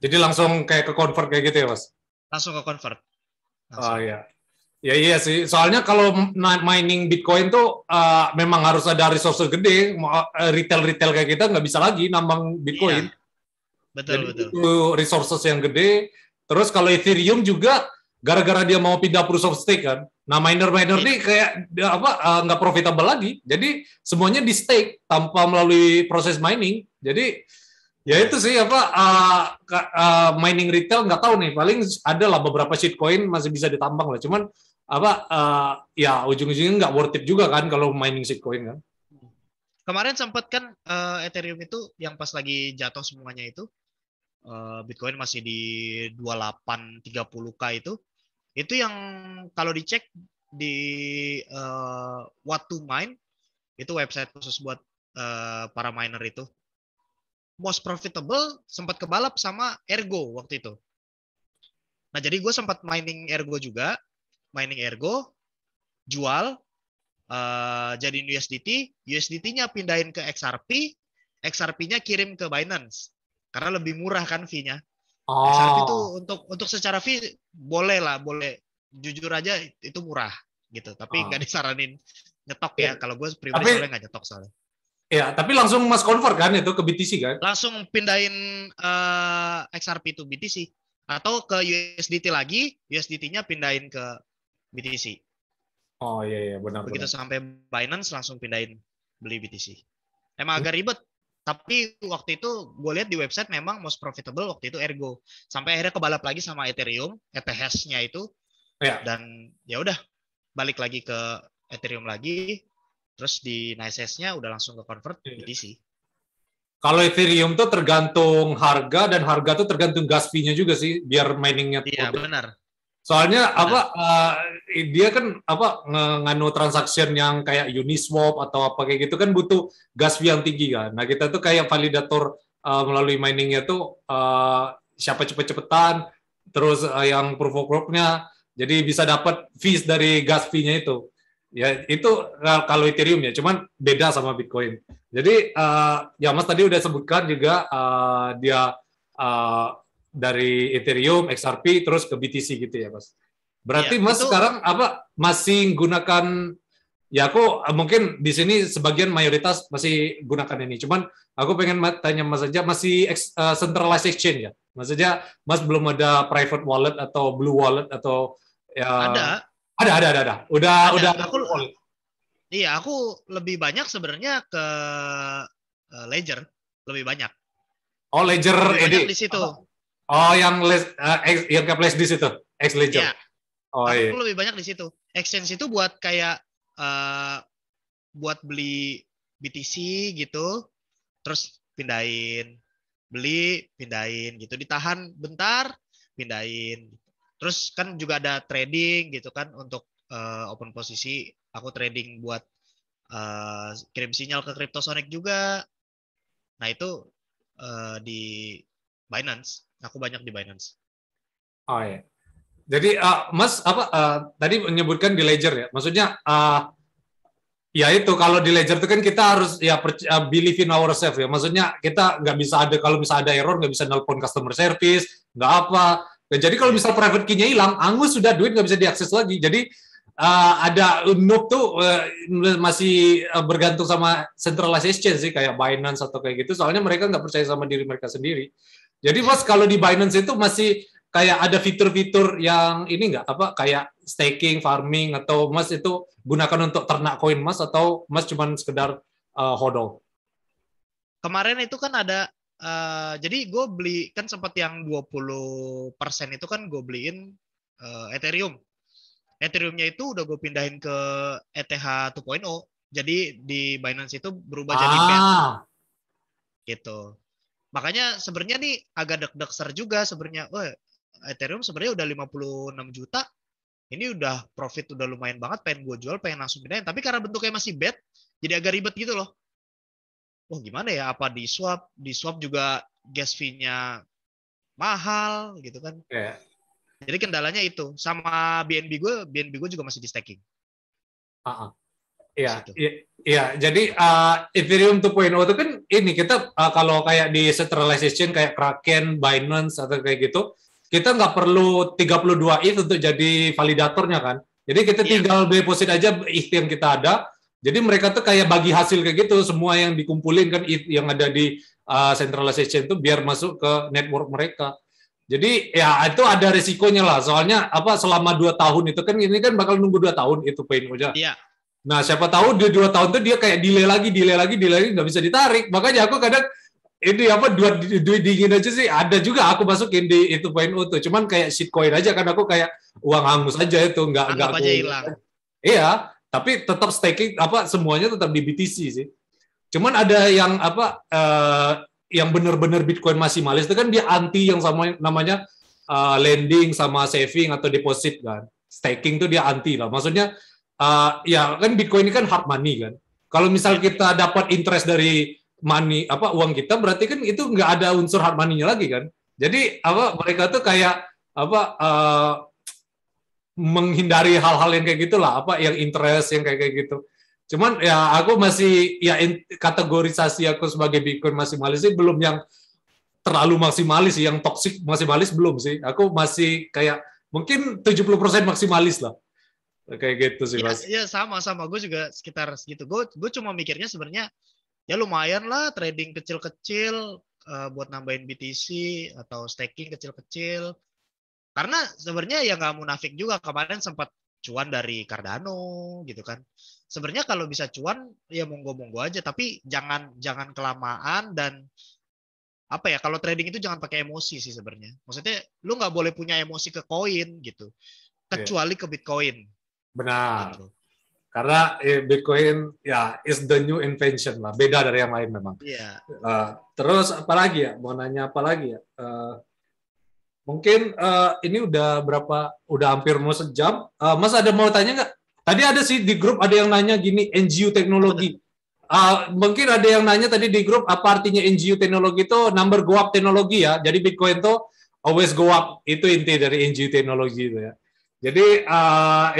Jadi langsung kayak ke convert kayak gitu ya, Mas? Langsung ke convert. Oh Langsung. iya. Ya iya sih. Soalnya kalau mining Bitcoin tuh memang harus ada resource gede. Retail-retail kayak kita nggak bisa lagi nambang Bitcoin. Iya, betul Jadi betul. itu resources yang gede. Terus kalau Ethereum juga gara-gara dia mau pindah proof of stake kan. Nah, miner ini kayak nggak profitable lagi. Jadi semuanya di stake tanpa melalui proses mining. Jadi ya itu sih mining retail nggak tahu nih. Paling ada lah beberapa shitcoin masih bisa ditambang lah. Cuman ya ujung-ujungnya nggak worth it juga kan kalau mining shitcoin kan. Kemarin sempat kan Ethereum itu yang pas lagi jatuh semuanya itu Bitcoin masih di 28-30K itu yang kalau dicek di What to Mine itu website khusus buat para miner itu most profitable sempat kebalap sama Ergo waktu itu. Nah jadi gue sempat mining Ergo juga, jual jadiin USDT-nya pindahin ke XRP, XRP-nya kirim ke Binance karena lebih murah kan fee-nya. XRP itu untuk secara fee boleh jujur aja itu murah gitu, tapi nggak disaranin nyetok ya. Kalau gue pribadi soalnya nggak nyetok soalnya. Ya, tapi langsung Mas convert kan itu ke BTC kan? Langsung pindahin XRP itu BTC atau ke USDT lagi, USDT-nya pindahin ke BTC. Oh iya benar. Begitu sampai Binance langsung pindahin beli BTC. Emang agak ribet. Tapi waktu itu gue lihat di website memang most profitable waktu itu Ergo. Sampai akhirnya kebalap lagi sama Ethereum, ETH-nya itu. Ya. Dan ya udah balik lagi ke Ethereum lagi. Terus di NiceHash-nya udah langsung ke convert BTC. Kalau Ethereum tuh tergantung harga dan harga tuh tergantung gas fee-nya juga sih biar miningnya. Iya benar. Soalnya dia kan nganu transaction yang kayak Uniswap atau apa kayak gitu kan butuh gas fee yang tinggi kan. Nah kita tuh kayak validator melalui miningnya tuh siapa cepet-cepetan, terus yang proof of work-nya, jadi bisa dapat fees dari gas fee-nya itu. Ya itu kalau Ethereum ya, cuman beda sama Bitcoin. Jadi ya Mas tadi udah sebutkan juga dia dari Ethereum, XRP, terus ke BTC gitu ya, Mas. Berarti ya, Mas sekarang masih gunakan, ya aku mungkin di sini sebagian mayoritas masih gunakan ini. Cuman aku pengen tanya Mas aja, masih centralized exchange ya? Maksudnya Mas belum ada private wallet atau blue wallet atau ya? Ada. Udah ada wallet. Iya, aku lebih banyak sebenarnya ke Ledger, lebih banyak. Oh, Ledger ini di situ. Oh, yang ke flash disk itu, X-Ledger. Iya. Oh, aku lebih banyak di situ. Exchange itu buat kayak buat beli BTC gitu, terus pindahin, pindahin gitu, ditahan bentar, pindahin. Terus kan juga ada trading gitu kan untuk open posisi. Aku trading buat kirim sinyal ke CryptoSonic juga. Nah itu di Binance. Aku banyak di Binance. Oh iya. Jadi Mas tadi menyebutkan di Ledger ya. Maksudnya ya itu kalau di Ledger itu kan kita harus ya believe in ourselves ya. Maksudnya kita nggak bisa kalau bisa ada error nggak bisa nelpon customer service, nggak apa. Dan jadi kalau misal private key-nya hilang, angus sudah duit nggak bisa diakses lagi. Jadi ada noob tuh masih bergantung sama centralized exchange sih kayak Binance atau kayak gitu. Soalnya mereka nggak percaya sama diri mereka sendiri. Jadi Mas kalau di Binance itu masih kayak ada fitur-fitur yang ini nggak kayak staking, farming atau Mas itu gunakan untuk ternak koin Mas atau Mas cuma sekedar hodl? Kemarin itu kan ada jadi gue beli kan sempat yang 20% itu kan gue beliin Ethereum. Ethereum-nya itu udah gue pindahin ke ETH 2.0. Jadi di Binance itu berubah jadi BEP. Gitu. Makanya sebenarnya nih agak deg-deg juga sebenarnya. Ethereum sebenarnya udah 56 juta. Ini udah profit udah lumayan banget, pengen gue jual, pengen langsung pindahin. Tapi karena bentuknya masih bet, jadi agak ribet gitu loh. Gimana ya? Apa di swap? Di swap juga gas fee-nya mahal gitu kan. Yeah. Jadi kendalanya itu. Sama BNB gue juga masih di staking. Iya, jadi Ethereum 2.0 itu kan ini kita kalau kayak di centralization kayak Kraken, Binance atau kayak gitu, kita nggak perlu 32 ETH untuk jadi validatornya kan. Jadi kita tinggal deposit aja ETH yang kita ada. Jadi mereka tuh kayak bagi hasil kayak gitu, semua yang dikumpulin kan ETH yang ada di centralization itu biar masuk ke network mereka. Jadi ya itu ada risikonya lah. Soalnya apa selama 2 tahun itu kan ini kan bakal nunggu 2 tahun itu pain aja. Iya. Nah siapa tahu di 2 tahun itu dia kayak delay lagi nggak bisa ditarik. Makanya aku kadang ini apa duit dingin aja sih ada juga aku masukin di itu poin tuh. Cuman kayak shitcoin aja kan aku kayak uang hangus aja itu nggak Anggap aku. aja hilang. Iya, tapi tetap staking apa semuanya tetap di BTC sih. Cuman ada yang apa yang benar-benar Bitcoin maksimalis itu kan dia anti yang sama namanya lending sama saving atau deposit kan. Staking tuh dia anti lah. Maksudnya ya kan Bitcoin ini kan hard money kan. Kalau misal kita dapat interest dari money apa uang kita berarti kan itu nggak ada unsur hard money-nya lagi kan. Jadi apa mereka tuh kayak apa menghindari hal-hal yang kayak gitulah apa yang interest yang kayak gitu. Cuman ya aku masih ya kategorisasi aku sebagai Bitcoin maksimalis sih belum yang terlalu maksimalis sih, yang toxic maksimalis belum sih. Aku masih kayak mungkin 70% maksimalis lah. Kayak gitu sih, Mas. Ya sama-sama. Gue juga sekitar segitu. Gue cuma mikirnya sebenarnya ya lumayan lah trading kecil-kecil buat nambahin BTC atau staking kecil-kecil. Karena sebenarnya ya nggak munafik juga, kemarin sempat cuan dari Cardano gitu kan. Sebenarnya kalau bisa cuan ya monggo-monggo aja, tapi jangan kelamaan dan apa ya, kalau trading itu jangan pakai emosi sih sebenarnya. Maksudnya lu nggak boleh punya emosi ke koin gitu, kecuali ke Bitcoin. Benar. Gitu. Karena Bitcoin ya is the new invention lah, beda dari yang lain memang. Iya. Terus apa lagi ya? Mau nanya apa lagi ya? Mungkin ini udah berapa? Udah hampir mau sejam. Mas ada mau tanya nggak? Tadi ada sih di grup ada yang nanya gini, NGU teknologi. Mungkin ada yang nanya tadi di grup apa artinya NGU teknologi itu number go up teknologi ya. Jadi Bitcoin itu always go up. Itu inti dari NGU teknologi itu ya. Jadi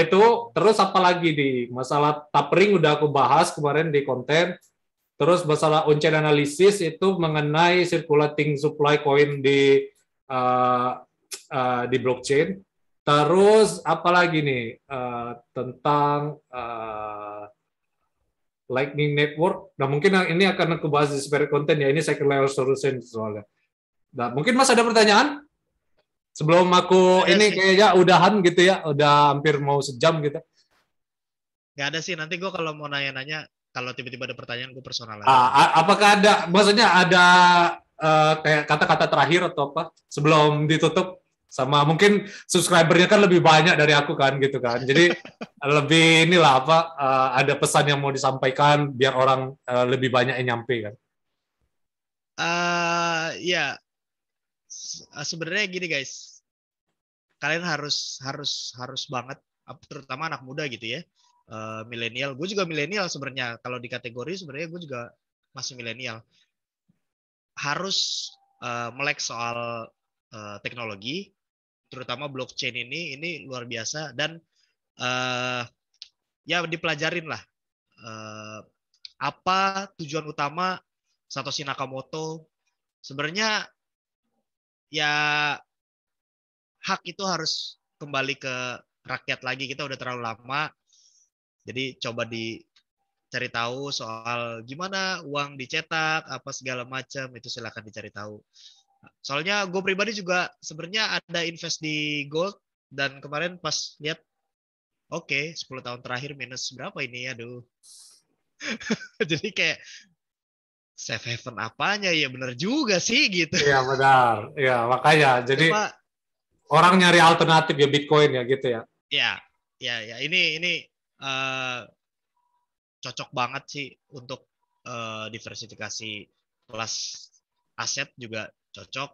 itu terus apa lagi di masalah tapering udah aku bahas kemarin di konten. Terus masalah on-chain analisis itu mengenai circulating supply coin di blockchain. Terus apalagi nih tentang Lightning Network. Nah mungkin ini akan aku bahas di spare konten ya. Ini second layer solution soalnya. Nah mungkin Mas ada pertanyaan sebelum aku ada ini sih. kayaknya udahan gitu ya. Udah hampir mau sejam gitu. Gak ada sih. Nanti gue kalau mau nanya-nanya, kalau tiba-tiba ada pertanyaan gue personal aja. Apakah ada, maksudnya ada kayak kata-kata terakhir atau apa sebelum ditutup? Sama mungkin subscribernya kan lebih banyak dari aku kan gitu kan. Jadi lebih inilah apa ada pesan yang mau disampaikan biar orang lebih banyak yang nyampe kan. Ya sebenarnya gini guys. Kalian harus banget, terutama anak muda gitu ya. Milenial. Gue juga milenial sebenarnya. Kalau di kategori sebenarnya gue juga masih milenial. Harus melek soal teknologi, terutama blockchain ini luar biasa, dan ya dipelajarin lah apa tujuan utama Satoshi Nakamoto. Sebenarnya ya hak itu harus kembali ke rakyat lagi, kita udah terlalu lama. Jadi coba dicari tahu soal gimana uang dicetak, apa segala macam, itu silakan dicari tahu. Soalnya gue pribadi juga sebenarnya ada invest di gold, dan kemarin pas lihat, oke, 10 tahun terakhir minus berapa ini, aduh. Jadi kayak safe haven apanya, ya benar juga sih gitu. Iya benar, ya makanya jadi Cuma, orang nyari alternatif ya Bitcoin ya gitu ya. Ya ini cocok banget sih untuk diversifikasi kelas aset juga cocok.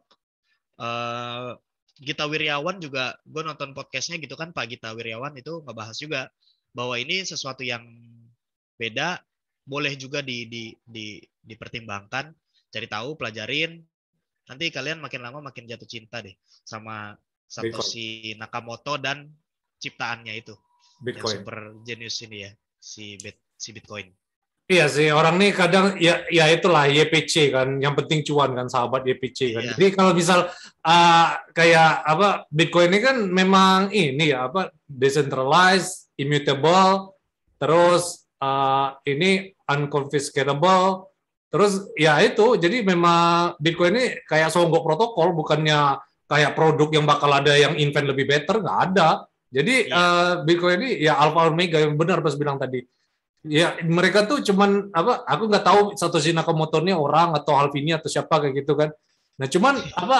Gita Wirjawan juga, gue nonton podcastnya gitu kan, Pak Gita Wirjawan itu ngebahas juga bahwa ini sesuatu yang beda, boleh juga dipertimbangkan, cari tahu, pelajarin, nanti kalian makin lama makin jatuh cinta deh sama Satoshi Nakamoto dan ciptaannya itu, Bitcoin. Yang super genius ini ya, si Bitcoin. Iya sih, orang nih kadang ya itulah YPC kan, yang penting cuan kan, sahabat YPC kan. Iya. Jadi kalau misal kayak apa Bitcoin ini kan memang ini ya apa decentralized, immutable, terus ini unconfiscatable, terus ya itu jadi memang Bitcoin ini kayak songgok protokol, bukannya kayak produk yang bakal ada yang invent lebih better, nggak ada. Jadi Bitcoin ini ya alpha omega yang benar Mas bilang tadi. Ya mereka tuh cuman apa? Aku nggak tahu Satoshi Nakamoto ini orang atau Halvini atau siapa kayak gitu kan. Nah cuman apa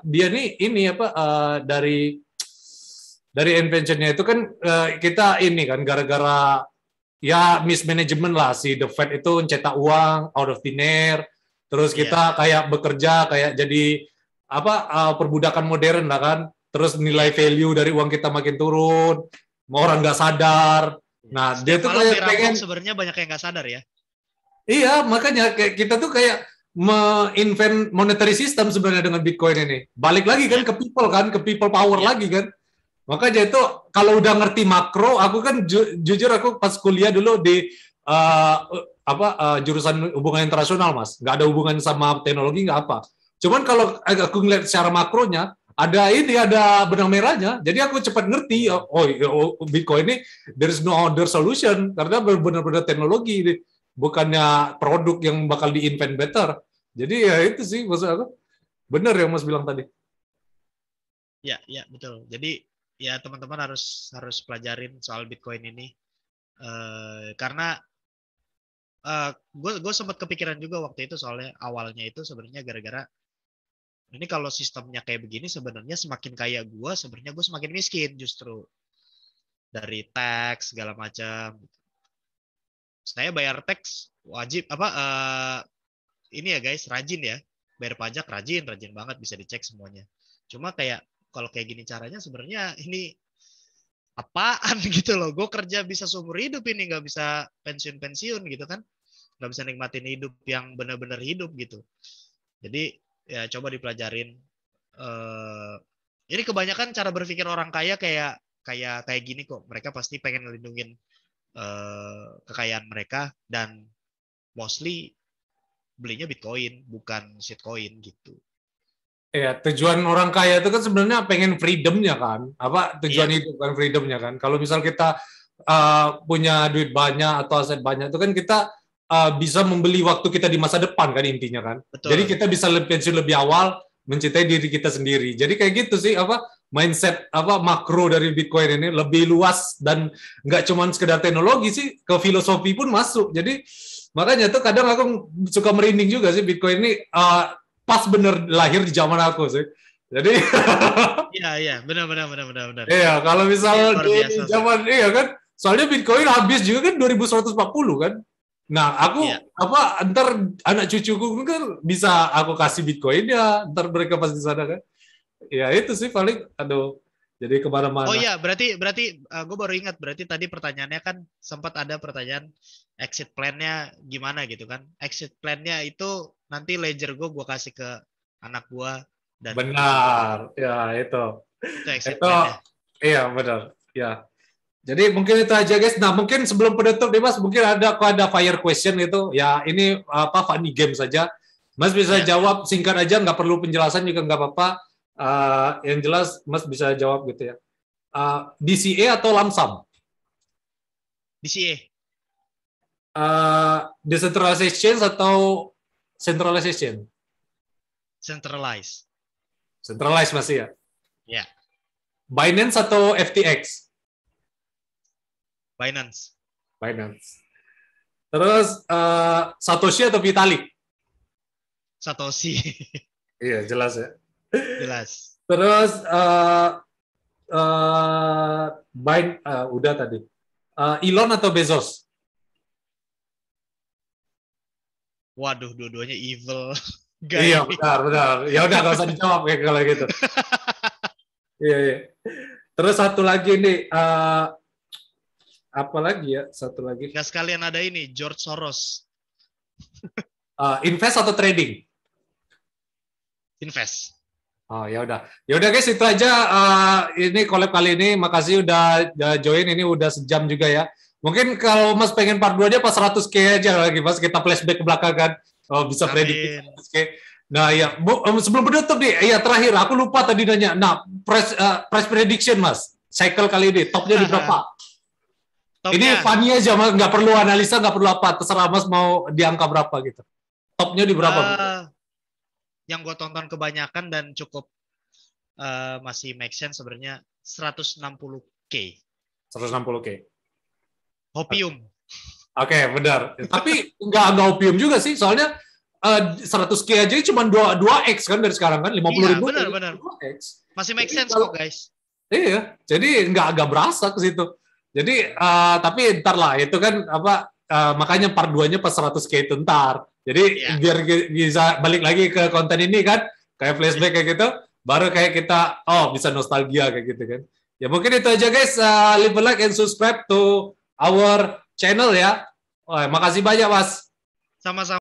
dia nih ini apa dari inventionnya itu kan kita ini kan gara-gara ya mismanagement lah si The Fed itu mencetak uang out of thin air, terus kita kayak bekerja kayak jadi apa perbudakan modern lah kan, terus nilai value dari uang kita makin turun, orang nggak sadar. Nah dia tuh kayak pengen sebenarnya banyak yang nggak sadar ya. Iya makanya kayak kita tuh kayak me-invent monetary system sebenarnya dengan Bitcoin ini. Balik lagi kan ke people power lagi kan. Makanya itu kalau udah ngerti makro, aku kan jujur aku pas kuliah dulu di jurusan hubungan internasional Mas, nggak ada hubungan sama teknologi nggak apa. Cuman kalau aku ngeliat secara makronya, ada benang merahnya. Jadi aku cepat ngerti, Bitcoin ini there is no other solution karena benar-benar teknologi, bukannya produk yang bakal di-invent better. Jadi ya itu sih maksud aku. Benar yang Mas bilang tadi. Ya betul. Jadi ya teman-teman harus pelajarin soal Bitcoin ini karena gue sempat kepikiran juga waktu itu soalnya awalnya itu sebenarnya gara-gara ini kalau sistemnya kayak begini sebenarnya semakin kaya gue sebenarnya gue semakin miskin justru dari tax segala macam. Saya bayar tax wajib ini ya guys rajin ya, bayar pajak rajin banget bisa dicek semuanya. Cuma kayak kalau kayak gini caranya sebenarnya ini apaan gitu loh. Gue kerja bisa seumur hidup ini nggak bisa pensiun gitu kan, nggak bisa nikmatin hidup yang benar-benar hidup gitu. Jadi ya coba dipelajarin. Ini kebanyakan cara berpikir orang kaya kayak gini kok. Mereka pasti pengen ngelindungin kekayaan mereka dan mostly belinya Bitcoin bukan shitcoin gitu. Ya, tujuan orang kaya itu kan sebenarnya pengen freedom-nya kan. Apa tujuan hidup kan freedom-nya kan. Kalau misal kita punya duit banyak atau aset banyak itu kan kita bisa membeli waktu kita di masa depan kan intinya kan. Betul. Jadi kita bisa pensiun lebih awal, mencintai diri kita sendiri. Jadi kayak gitu sih mindset makro dari Bitcoin ini lebih luas dan nggak cuma sekedar teknologi sih, ke filosofi pun masuk. Jadi makanya tuh kadang aku suka merinding juga sih Bitcoin ini pas bener lahir di zaman aku sih. Jadi iya benar. Iya, kalau misal di zaman kan soalnya Bitcoin habis juga kan 2140 kan. Nah, aku ntar anak cucuku kan bisa aku kasih Bitcoin ya, ntar mereka pasti di sana kan. Ya itu sih paling jadi kemana-mana. Oh iya, berarti gue baru ingat berarti tadi pertanyaannya kan sempat ada pertanyaan exit plan-nya gimana gitu kan. Exit plan-nya itu nanti ledger gue kasih ke anak gue dan benar ya itu exit plan-nya. Iya benar ya. Jadi mungkin itu aja guys. Nah mungkin sebelum penutup nih Mas, mungkin ada fire question itu ya, ini funny game saja. Mas bisa jawab singkat aja, nggak perlu penjelasan juga nggak apa-apa. Yang jelas Mas bisa jawab gitu ya. DCA atau lump sum? DCA. Decentralized exchange atau centralization? Centralized. Centralized masih ya? Ya. Binance atau FTX? Binance. Terus Satoshi atau Vitalik? Satoshi. Iya jelas ya. Jelas. Terus udah tadi. Elon atau Bezos? Waduh, dua-duanya evil. Iya benar. Ya udah nggak usah dijawab kayak kalau gitu. Iya. Terus satu lagi nih. Apa lagi ya? Satu lagi. Nggak sekalian ada ini, George Soros. Invest atau trading? Invest. Oh ya udah guys, itu aja ini collab kali ini. Makasih udah join, ini udah sejam juga ya. Mungkin kalau Mas pengen part 2 aja pas 100K aja lagi Mas, kita flashback ke belakang kan. Bisa prediksi 100K. Nah ya, sebelum penutup nih, ya terakhir aku lupa tadi nanya. Nah, price prediction Mas, cycle kali ini topnya di berapa? Topnya. Ini funny aja Mas, nggak perlu analisa, nggak perlu apa, terserah Mas mau di angka berapa gitu. Topnya di berapa? Yang gue tonton kebanyakan dan cukup masih make sense sebenarnya 160K. 160K. Hopium. Oke, benar. Tapi nggak opium juga sih, soalnya 100K aja cuma 2x kan dari sekarang kan, 50.000. Iya, benar. 2x. Masih make sense kok, guys. Iya, jadi nggak berasa ke situ. Jadi, tapi ntar lah, itu kan makanya part 2-nya pas 100K itu ntar. Jadi biar bisa balik lagi ke konten ini kan, kayak flashback kayak gitu, baru kayak kita, bisa nostalgia kayak gitu kan. Ya mungkin itu aja guys, leave a like and subscribe to our channel ya. Makasih banyak Mas. Sama-sama.